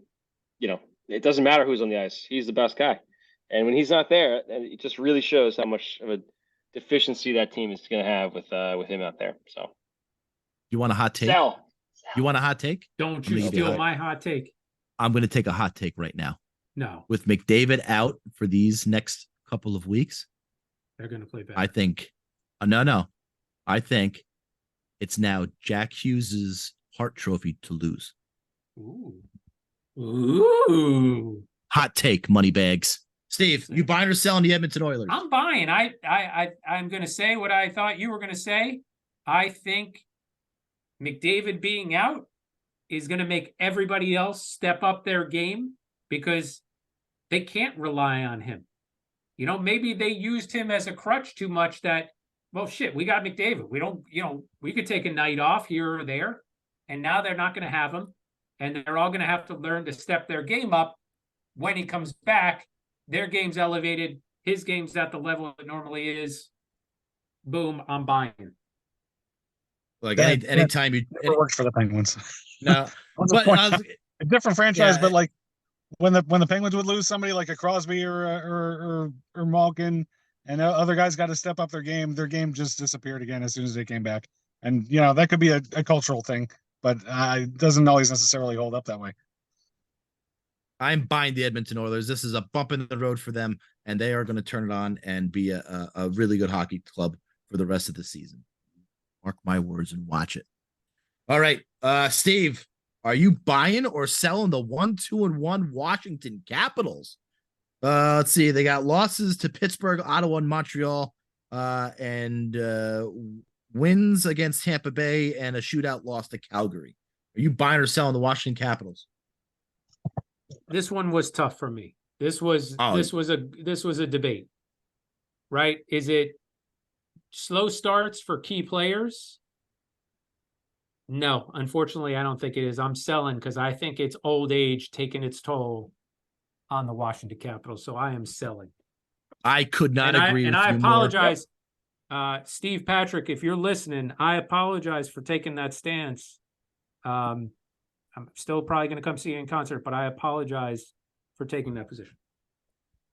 it doesn't matter who's on the ice. He's the best guy. And when he's not there, it just really shows how much of a deficiency that team is going to have with him out there. So, you want a hot take? Sell. You want a hot take? Don't you steal my hot take? I'm going to take a hot take right now. No. With McDavid out for these next couple of weeks, they're going to play better. I think. No. I think It's now Jack Hughes's Hart Trophy to lose. Ooh. Hot take, money bags. Steve, you buying or selling the Edmonton Oilers? I'm buying. I'm going to say what I thought you were going to say. I think McDavid being out is going to make everybody else step up their game because they can't rely on him. You know, maybe they used him as a crutch too much that, well, shit, we got McDavid. We don't, we could take a night off here or there. And now they're not going to have him. And they're all going to have to learn to step their game up when he comes back. Their game's elevated. His game's at the level it normally is. Boom, I'm buying. Like anytime you never worked for the Penguins. No, but a different franchise, but like when the Penguins would lose somebody like a Crosby or Malkin, and other guys got to step up their game just disappeared again as soon as they came back. And that could be a cultural thing, but it doesn't always necessarily hold up that way. I'm buying the Edmonton Oilers. This is a bump in the road for them, and they are going to turn it on and be a really good hockey club for the rest of the season. Mark my words and watch it. All right, Steve, are you buying or selling the 1-2-1 Washington Capitals? Let's see. They got losses to Pittsburgh, Ottawa, and Montreal, and wins against Tampa Bay and a shootout loss to Calgary. Are you buying or selling the Washington Capitals? This one was tough for me. This was a debate, right? Is it slow starts for key players? No, unfortunately, I don't think it is. I'm selling because I think it's old age taking its toll on the Washington Capitals. So I am selling. I could not agree with you more. And I apologize, Steve Patrick, if you're listening. I apologize for taking that stance. I'm still probably going to come see you in concert, but I apologize for taking that position.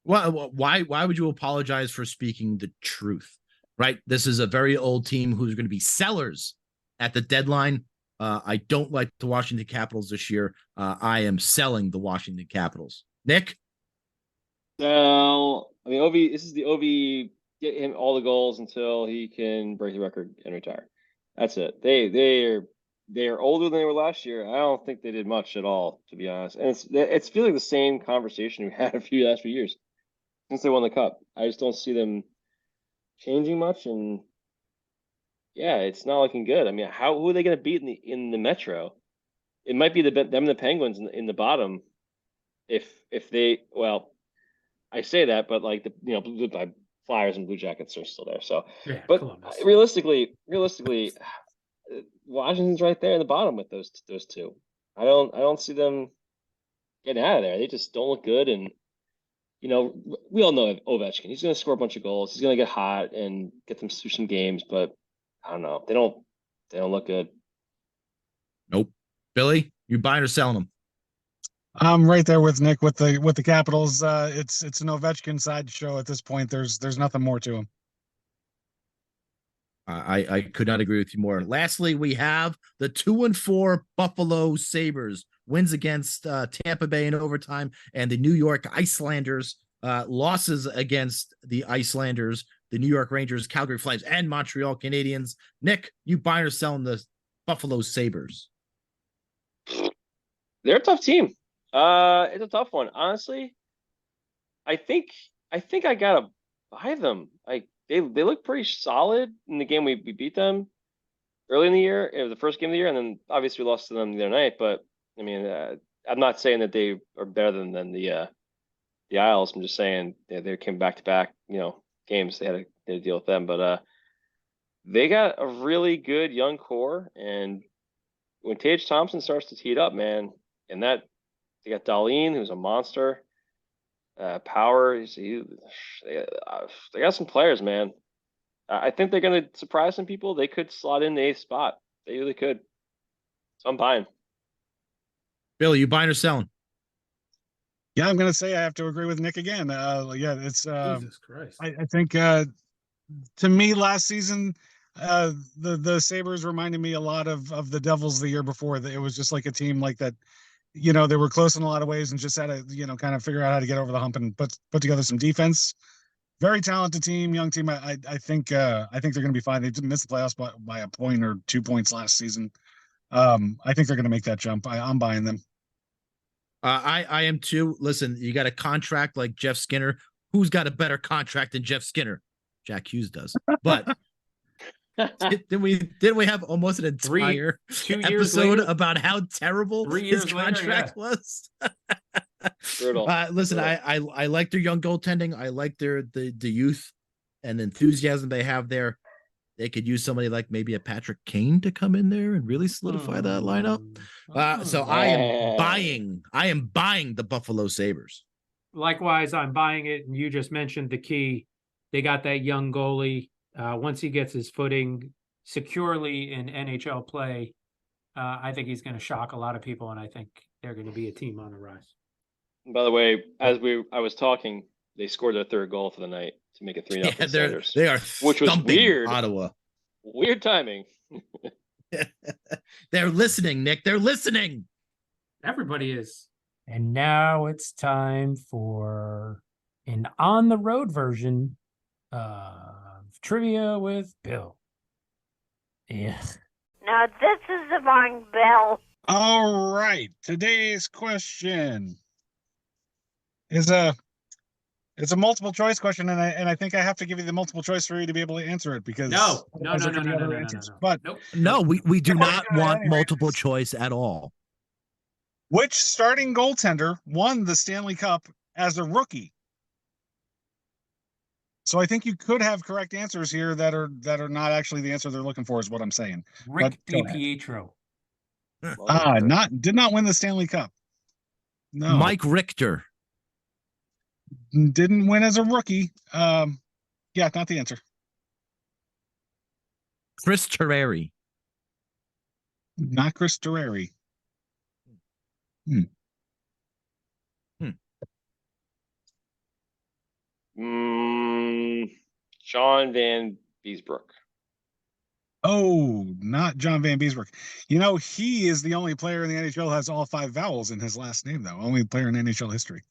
Well, why would you apologize for speaking the truth? Right? This is a very old team who's going to be sellers at the deadline. I don't like the Washington Capitals this year. I am selling the Washington Capitals. Nick? So, I mean, Ovi, this is the Ovi, get him all the goals until he can break the record and retire. That's it. They are older than they were last year. I don't think they did much at all, to be honest. And it's feeling the same conversation we had last few years since they won the cup. I just don't see them changing much, and yeah, it's not looking good. I mean, who are they going to beat in the Metro? It might be them and the Penguins in the bottom. If they, well, I say that, but like the Flyers and Blue Jackets are still there. So, yeah, but Columbus. realistically, Washington's right there in the bottom with those two. I don't see them getting out of there. They just don't look good, and we all know Ovechkin. He's going to score a bunch of goals. He's going to get hot and get them through some games, but I don't know. They don't look good. Nope. Billy, you buying or selling them? I'm right there with Nick with the Capitals. It's an Ovechkin sideshow at this point. There's nothing more to him. I could not agree with you more. Lastly, we have the 2-4 Buffalo Sabres wins against Tampa Bay in overtime, and the New York Islanders losses against the Icelanders, the New York Rangers, Calgary Flames, and Montreal Canadiens. Nick, you buying or selling the Buffalo Sabres? They're a tough team. It's a tough one, honestly. I think I gotta buy them. They look pretty solid in the game we beat them early in the year. It was the first game of the year, and then obviously we lost to them the other night. But I mean, I'm not saying that they are better than the Isles. I'm just saying they came back to back, games. They had to deal with them, but they got a really good young core, and when Tage Thompson starts to tee it up, man, and that they got Darlene, who's a monster. Power, they got some players, man. I think they're going to surprise some people. They could slot in the 8th spot. They really could. So I'm buying. Billy, you buying or selling? Yeah, I'm going to say I have to agree with Nick again. Yeah, it's Jesus Christ. I think to me last season, the Sabres reminded me a lot of the Devils the year before. It was just like a team like that. They were close in a lot of ways and just had to, kind of figure out how to get over the hump and put together some defense. very talented team, young team. I think they're going to be fine. They didn't miss the playoffs by a point or 2 points last season. I think they're going to make that jump. I'm buying them. I am too. Listen, you got a contract like Jeff Skinner. Who's got a better contract than Jeff Skinner? Jack Hughes does. But didn't we have almost an entire 2 years episode later, about how terrible 3 his years later, contract yeah. was? Brutal. Listen, Brutal. I like their young goaltending. I like the youth and enthusiasm they have there. They could use somebody like maybe a Patrick Kane to come in there and really solidify that lineup. So I am buying the Buffalo Sabres. Likewise, I'm buying it. And you just mentioned the key. They got that young goalie. Once he gets his footing securely in NHL play, I think he's going to shock a lot of people, and I think they're going to be a team on the rise. By the way, I was talking, they scored their third goal for the night to make it 3-0 Senators. They are which was weird. Ottawa. Weird timing. They're listening, Nick. They're listening. Everybody is. And now it's time for an on-the-road version of Trivia with Bill. Yeah. Now this is the wrong Bill. All right. Today's question is it's a multiple choice question, and I think I have to give you the multiple choice for you to be able to answer it because No. But Nope. No, we do We're not doing it want anyways. multiple choice at all. which starting goaltender won the Stanley Cup as a rookie? So I think you could have correct answers here that are not actually the answer they're looking for, is what I'm saying. Rick But go ahead. DiPietro. Did not win the Stanley Cup. No, Mike Richter. didn't win as a rookie. Yeah, not the answer. Chris Terreri. Not Chris Terreri. John Van Beesbrook. Oh, not John Van Beesbrook. You know, he is the only player in the NHL who has all 5 vowels in his last name, though. Only player in NHL history.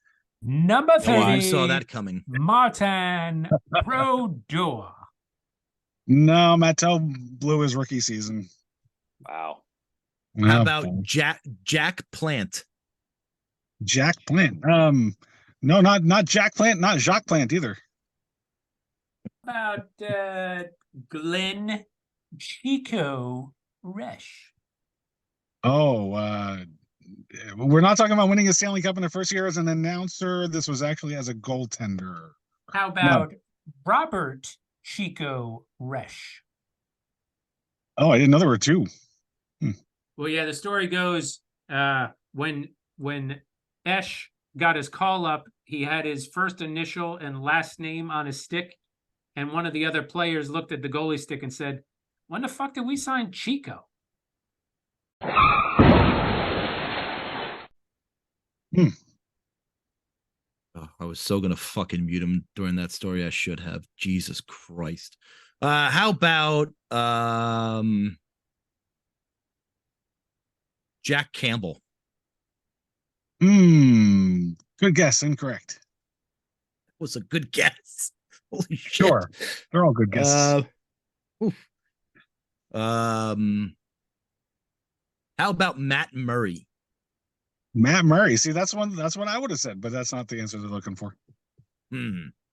Number 30. Oh, I saw that coming. Martin Brodeur. No, Mattel blew his rookie season. Wow. How Oh, about boy. Jack Plant? Jack Plant? No, not Jack Plant, not Jacques Plant either. About Glenn Chico Resch. Oh, we're not talking about winning a Stanley Cup in the first year as an announcer. This was actually as a goaltender. How about Robert Chico Resch? Oh, I didn't know there were 2. Well, yeah, the story goes when Esch got his call up, he had his first initial and last name on his stick, and one of the other players looked at the goalie stick and said, "When the fuck did we sign Chico?" Oh, I was so gonna fucking mute him during that story. I should have. Jesus Christ. How about Jack Campbell? Good guess. Incorrect. That was a good guess. Holy shit. Sure. They're all good guesses. How about Matt Murray? Matt Murray. See, that's what I would have said, but that's not the answer they're looking for.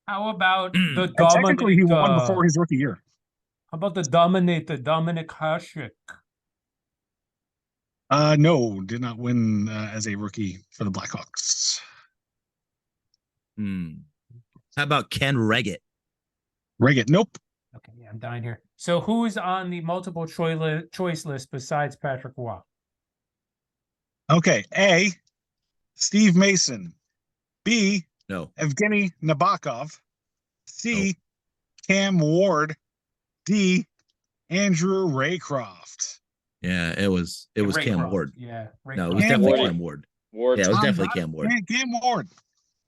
How about the And technically, he won Dominator? before his rookie year. How about the Dominator, Dominic Hasek? No, did not win as a rookie for the Blackhawks. How about Ken Reggett? Reggett, nope. Okay, yeah, I'm dying here. So who's on the multiple choice list besides Patrick Waugh? Okay, A, Steve Mason. B, No. Evgeny Nabokov. C, Cam Ward. D, Andrew Raycroft. Yeah, it was Cam Raycroft. Ward. Yeah, No, it was Raycroft. definitely Ward. Cam Ward. Ward. Yeah, it was Tom definitely Dodson. Cam Ward. Cam Ward.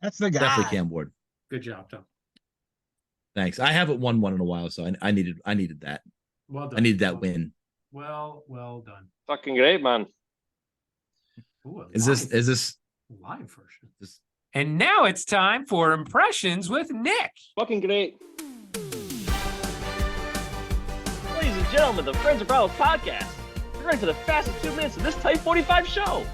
That's the guy. Definitely Cam Ward. Good job, Tom. Thanks. I haven't won one in a while, so I needed that. Well done. I needed that win. Well done. Fucking great, man. Ooh, Is this live version? this And now it's time for Impressions with Nick. Fucking great. Ladies and gentlemen, the Friends of Bravo podcast. You're ready for the fastest 2 minutes of this Type 45 show.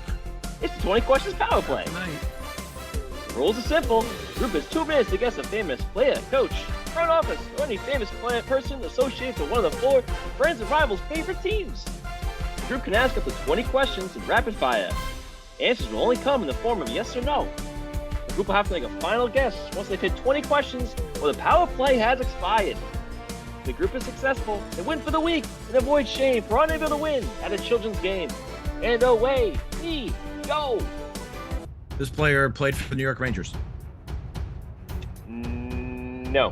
It's the 20 questions power play. The rules are simple. The group has 2 minutes to guess a famous player, coach, front office, or any famous person associated with one of the 4 Friends and Rivals favorite teams. The group can ask up to 20 questions in rapid fire. Answers will only come in the form of yes or no. The group will have to make a final guess once they've hit 20 questions or the power play has expired. If the group is successful, they win for the week and avoid shame for unable to win at a children's game. And away we go! This player played for the New York Rangers. No.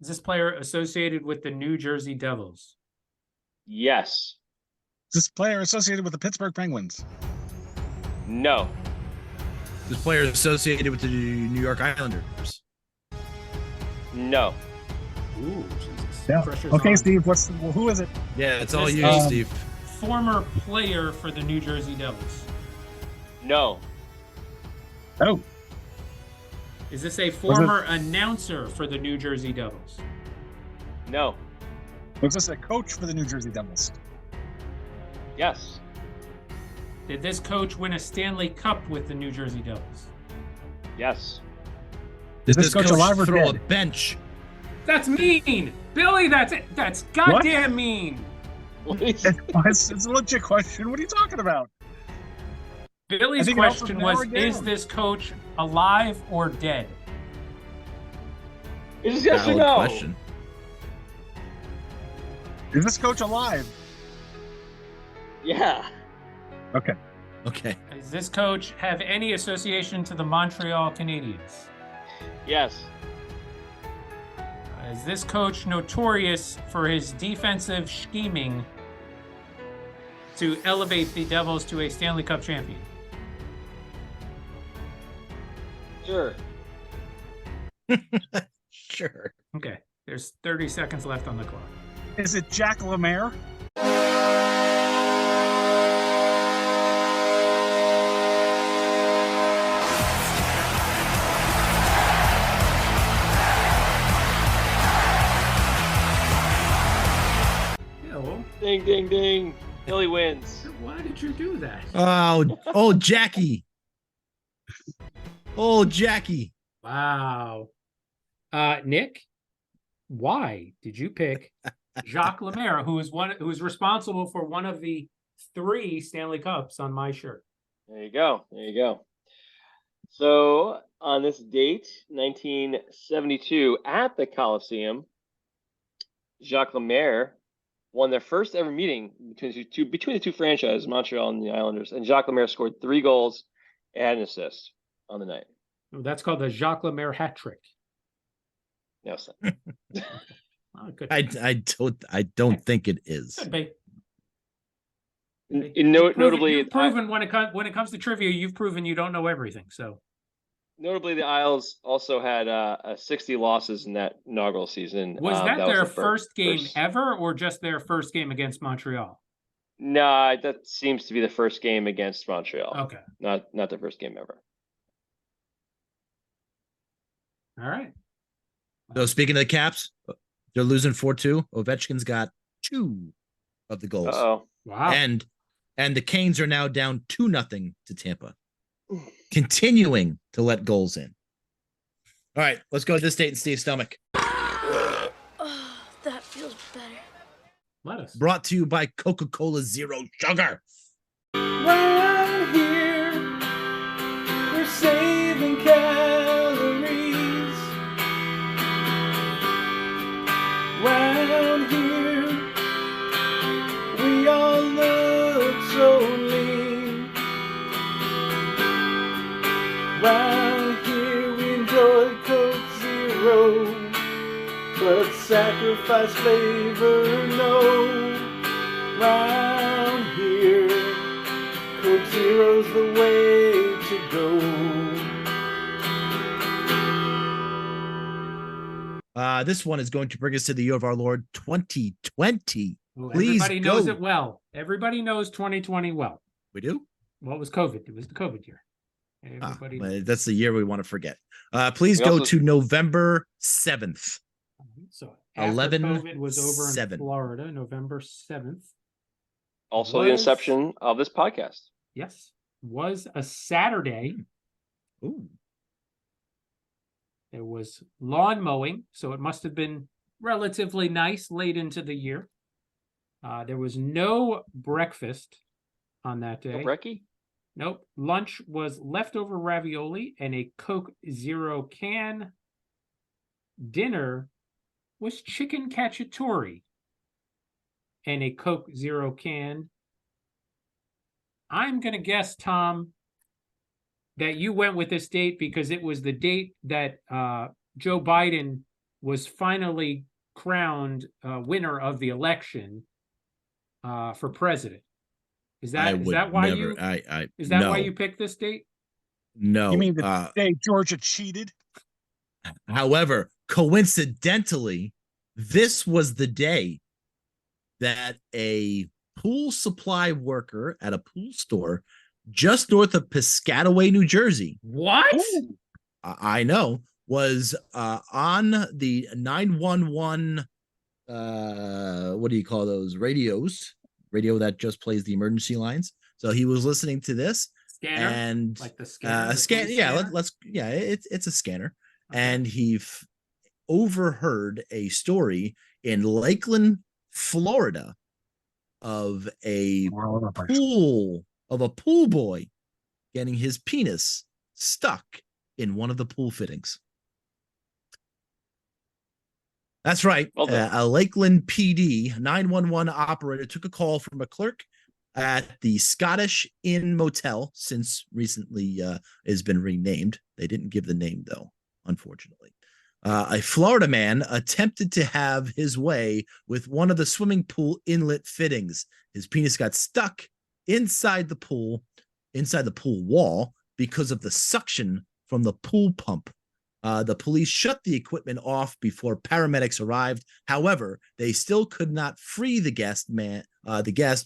Is this player associated with the New Jersey Devils? Yes. Is this player associated with the Pittsburgh Penguins? No. This player is associated with the New York Islanders. No. Ooh, Jesus. Yeah. Pressure's Okay, on. Steve. Who is it? Yeah, it's all This you, is- Steve. Former player for the New Jersey Devils. No. Oh, Is this a former announcer for the New Jersey Devils? No. was this a coach for the New Jersey Devils? Yes. Did this coach win a Stanley Cup with the New Jersey Devils? Yes. Does this coach alive or throw dead? a bench? That's mean, Billy. That's goddamn mean. Please. It's a legit question. What are you talking about? Billy's think it also question was: narrowed is down. this coach alive or dead? Is yes or Valid no? question. Is this coach alive? Yeah. Okay. Okay. Does this coach have any association to the Montreal Canadiens? Yes. Is this coach notorious for his defensive scheming to elevate the Devils to a Stanley Cup champion? Sure. Sure. Okay, there's 30 seconds left on the clock. Is it Jack Lemaire? Yeah, well, Ding, ding, ding. Billy wins. why did you do that? Oh, Jackie. Oh, Jackie. Wow. Nick, why did you pick Jacques Lemaire, who is responsible for one of the 3 Stanley Cups on my shirt? There you go. There you go. So on this date, 1972, at the Coliseum, Jacques Lemaire won their first ever meeting between the two franchises, Montreal and the Islanders, and Jacques Lemaire scored 3 goals and an assist on the night. That's called the Jacques Lemaire hat trick. Yes. Oh, good. I don't think it is. Could be. Notably, You've proven when it comes to trivia, you've proven you don't know everything. So notably, the Isles also had 60 losses in that inaugural season. was that their the first game ever, or just their first game against Montreal? Nah, that seems to be the first game against Montreal. Okay. Not the first game ever. All right. So speaking of the Caps, they're losing 4-2. Ovechkin's got 2 of the goals. Uh-oh. Wow. And the Canes are now down 2-0 to Tampa, continuing to let goals in. All right, let's go to this date in Steve's stomach. Oh, that feels better. Let us. Brought to you by Coca-Cola Zero Sugar. Right here, we're saving calories. Round here, we all look so lean. Round here, we enjoy Coke Zero, but sacrifice flavor, no. Round here, Coke Zero's the way to go. This one is going to bring us to the year of our Lord 2020. Well, Please everybody knows go. it well. Everybody knows 2020 well. We do? Well, it was COVID. It was the COVID year. Everybody. That's the year we want to forget. Please We go also- to November 7th. So after 11, COVID was over 7. in Florida, November 7th. Also, the inception of this podcast. Yes, was a Saturday. Ooh. There was lawn mowing, so it must have been relatively nice late into the year. There was no breakfast on that day. No brekkie? Nope. Lunch was leftover ravioli and a Coke Zero can. Dinner was chicken cacciatore and a Coke Zero can. I'm going to guess, Tom, that you went with this date because it was the date that Joe Biden was finally crowned winner of the election for president. Is that why you why you picked this date? No. You mean the day Georgia cheated? However, coincidentally, this was the day that a pool supply worker at a pool store just north of Piscataway, New Jersey. What? I know, was on the 911 what do you call those radios? Radio that just plays the emergency lines. So he was listening to this Scanner? and Like the scanner? It's a scanner. Okay. And he overheard a story in Lakeland, Florida of a pool boy getting his penis stuck in one of the pool fittings. That's right. A Lakeland PD 911 operator took a call from a clerk at the Scottish Inn Motel, since recently has been renamed. They didn't give the name, though, unfortunately. A Florida man attempted to have his way with one of the swimming pool inlet fittings. His penis got stuck inside the pool wall because of the suction from the pool pump. The police shut the equipment off before paramedics arrived. However, they still could not free the guest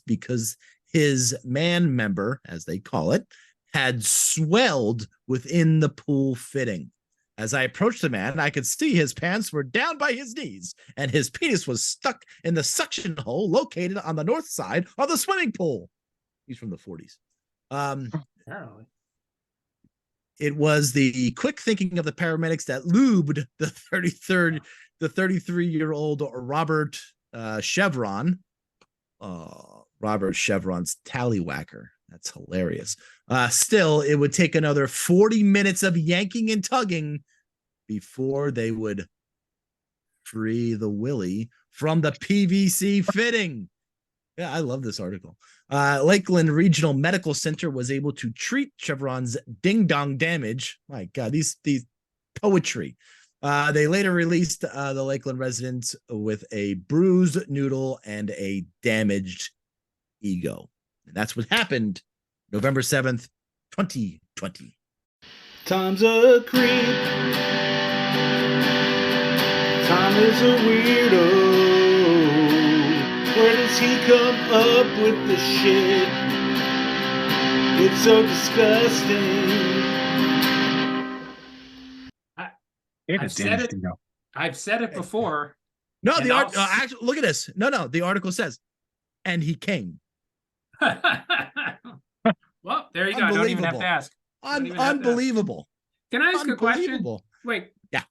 because his man member, as they call it, had swelled within the pool fitting. As I approached the man, I could see his pants were down by his knees, and his penis was stuck in the suction hole located on the north side of the swimming pool. He's from the 40s. Apparently. It was the quick thinking of the paramedics that lubed the 33-year-old Robert Chevron. Robert Chevron's tallywhacker. That's hilarious. Still, it would take another 40 minutes of yanking and tugging before they would free the willy from the PVC fitting. Yeah, I love this article. Lakeland Regional Medical Center was able to treat Chevron's ding-dong damage. My God, these poetry. They later released the Lakeland residents with a bruised noodle and a damaged ego. And that's what happened November 7th, 2020. Tom's a creep. Tom is a weirdo. Where does he come up with the shit? It's so disgusting. I've said it before. No, the actually, look at this. No, the article says, and he came. Well, there you go. I don't even have to ask. Unbelievable. Can I ask a question? Wait. Yeah.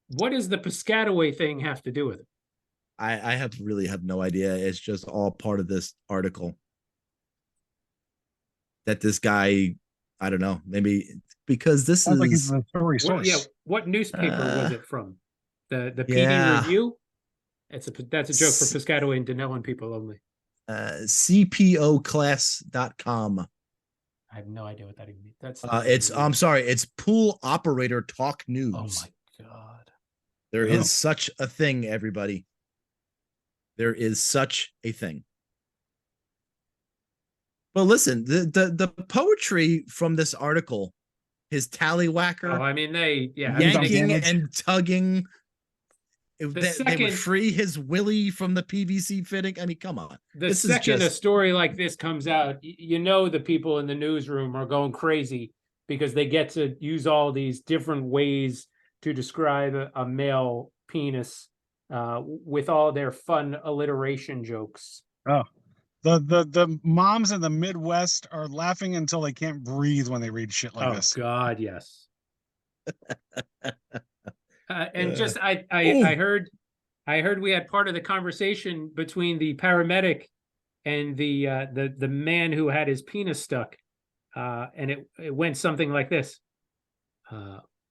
What does the Piscataway thing have to do with it? I really have no idea. It's just all part of this article. That this guy, I don't know, maybe because this Sounds is like he's the story source. What newspaper was it from? The PD Review? That's a joke for Piscataway and Denellen people only. CPOclass.com. I have no idea what that even means. I'm sorry, it's Pool Operator Talk News. Oh my God. There is such a thing, everybody. There is such a thing. But listen, the poetry from this article, his tallywhacker. Oh, I mean, yanking and tugging. They would free his willy from the PVC fitting. I mean, come on. The second a story like this comes out, the people in the newsroom are going crazy because they get to use all these different ways to describe a male penis with all their fun alliteration jokes. Oh, the moms in the Midwest are laughing until they can't breathe when they read shit like this. God, yes. And just I heard we had part of the conversation between the paramedic and the man who had his penis stuck, and it went something like this.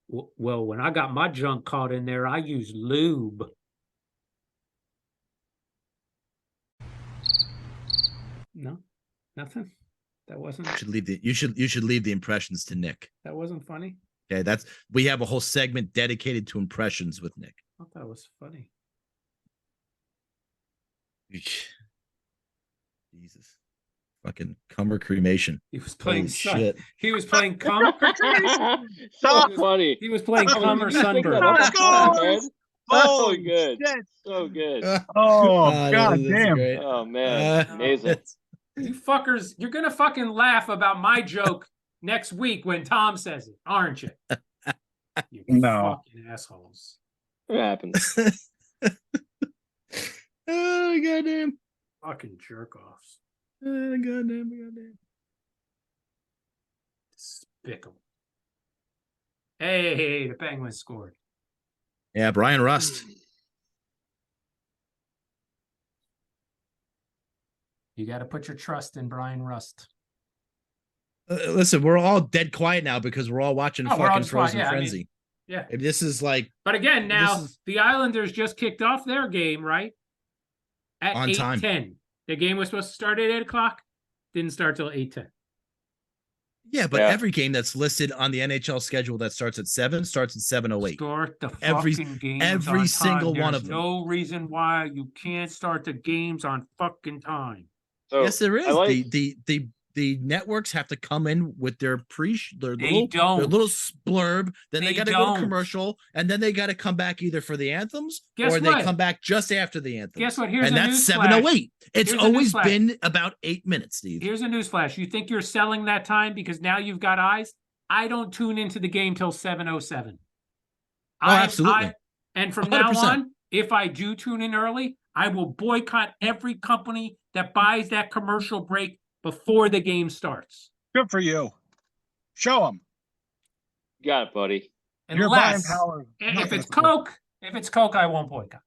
Well, when I got my junk caught in there, I used lube. No, nothing. That wasn't. You should leave the impressions to Nick. That wasn't funny. Okay, we have a whole segment dedicated to impressions with Nick. I thought that was funny. Jesus, fucking cummer cremation. He was playing shit. He was playing cum. So funny. He was playing cum or sunburn. Oh, good. Shit. So good. Oh, god damn. Great. Oh man, amazing. You fuckers, you're gonna fucking laugh about my joke next week when Tom says it, aren't you? You No. fucking assholes. What happens? Oh goddamn. Fucking jerk offs. Oh goddamn. Despicable. Hey, the Penguins scored. Yeah, Brian Rust. You got to put your trust in Brian Rust. Listen, we're all dead quiet now because we're all watching fucking Frozen Frenzy. Yeah. If this is like. But again, now the Islanders just kicked off their game, right? At 8:10. The game was supposed to start at 8 o'clock. Didn't start till 8:10. Yeah, but every game that's listed on the NHL schedule that starts at 7 starts at 7:08. Start the fucking games every on single time. one There's of them. no reason why you can't start the games on fucking time. So yes, there is. The networks have to come in with their little splurb, then they got to go to commercial, and then they got to come back either for the anthems or they come back just after the anthems. Guess what? Here's and that's 7:08. It's always been about 8 minutes, Steve. Here's a newsflash. You think you're selling that time because now you've got eyes? I don't tune into the game till 7:07. Oh, absolutely. And from 100%. now on, if I do tune in early, I will boycott every company that buys that commercial break before the game starts. Good for you. Show them. You got it, buddy. Unless if it's Coke, I won't boycott.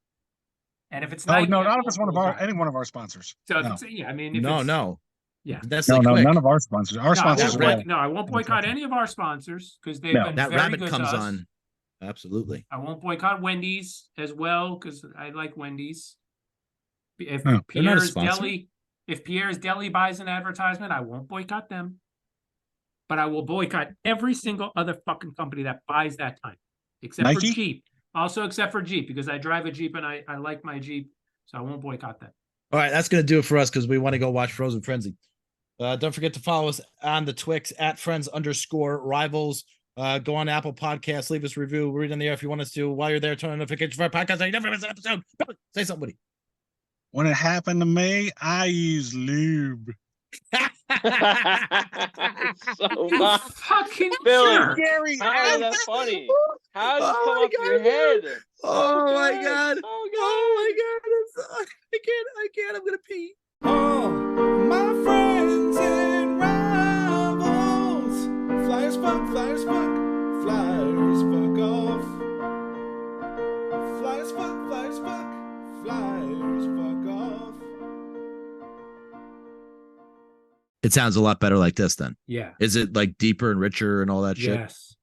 And if it's not if it's any one of our sponsors. So no. I mean, yeah, that's none of our sponsors. Our sponsors. I won't boycott any of our sponsors because they've been that very rabbit good comes to us. on. Absolutely. I won't boycott Wendy's as well because I like Wendy's. If Pierre's Deli buys an advertisement, I won't boycott them. But I will boycott every single other fucking company that buys that time. Except Nike? for Jeep. Also except for Jeep, because I drive a Jeep and I like my Jeep. So I won't boycott that. All right, that's going to do it for us because we want to go watch Frozen Frenzy. Don't forget to follow us on the Twix at @friends_rivals. Go on Apple Podcasts, leave us a review. We'll read on the air if you want us to. While you're there, turn on notifications for our podcast so you never miss an episode. Say something, buddy. When it happened to me, I used lube. So You fucking Billy, jerk. Gary, how is that funny? How did it come up your head? Oh my god! Oh my god! I can't! I'm gonna pee. Oh, my friends and rivals. Flyers fuck, flyers fuck, flyers fuck off. Flyers fuck, flyers fuck, flyers fuck off. It sounds a lot better like this then. Yeah. Is it like deeper and richer and all that shit? Yes.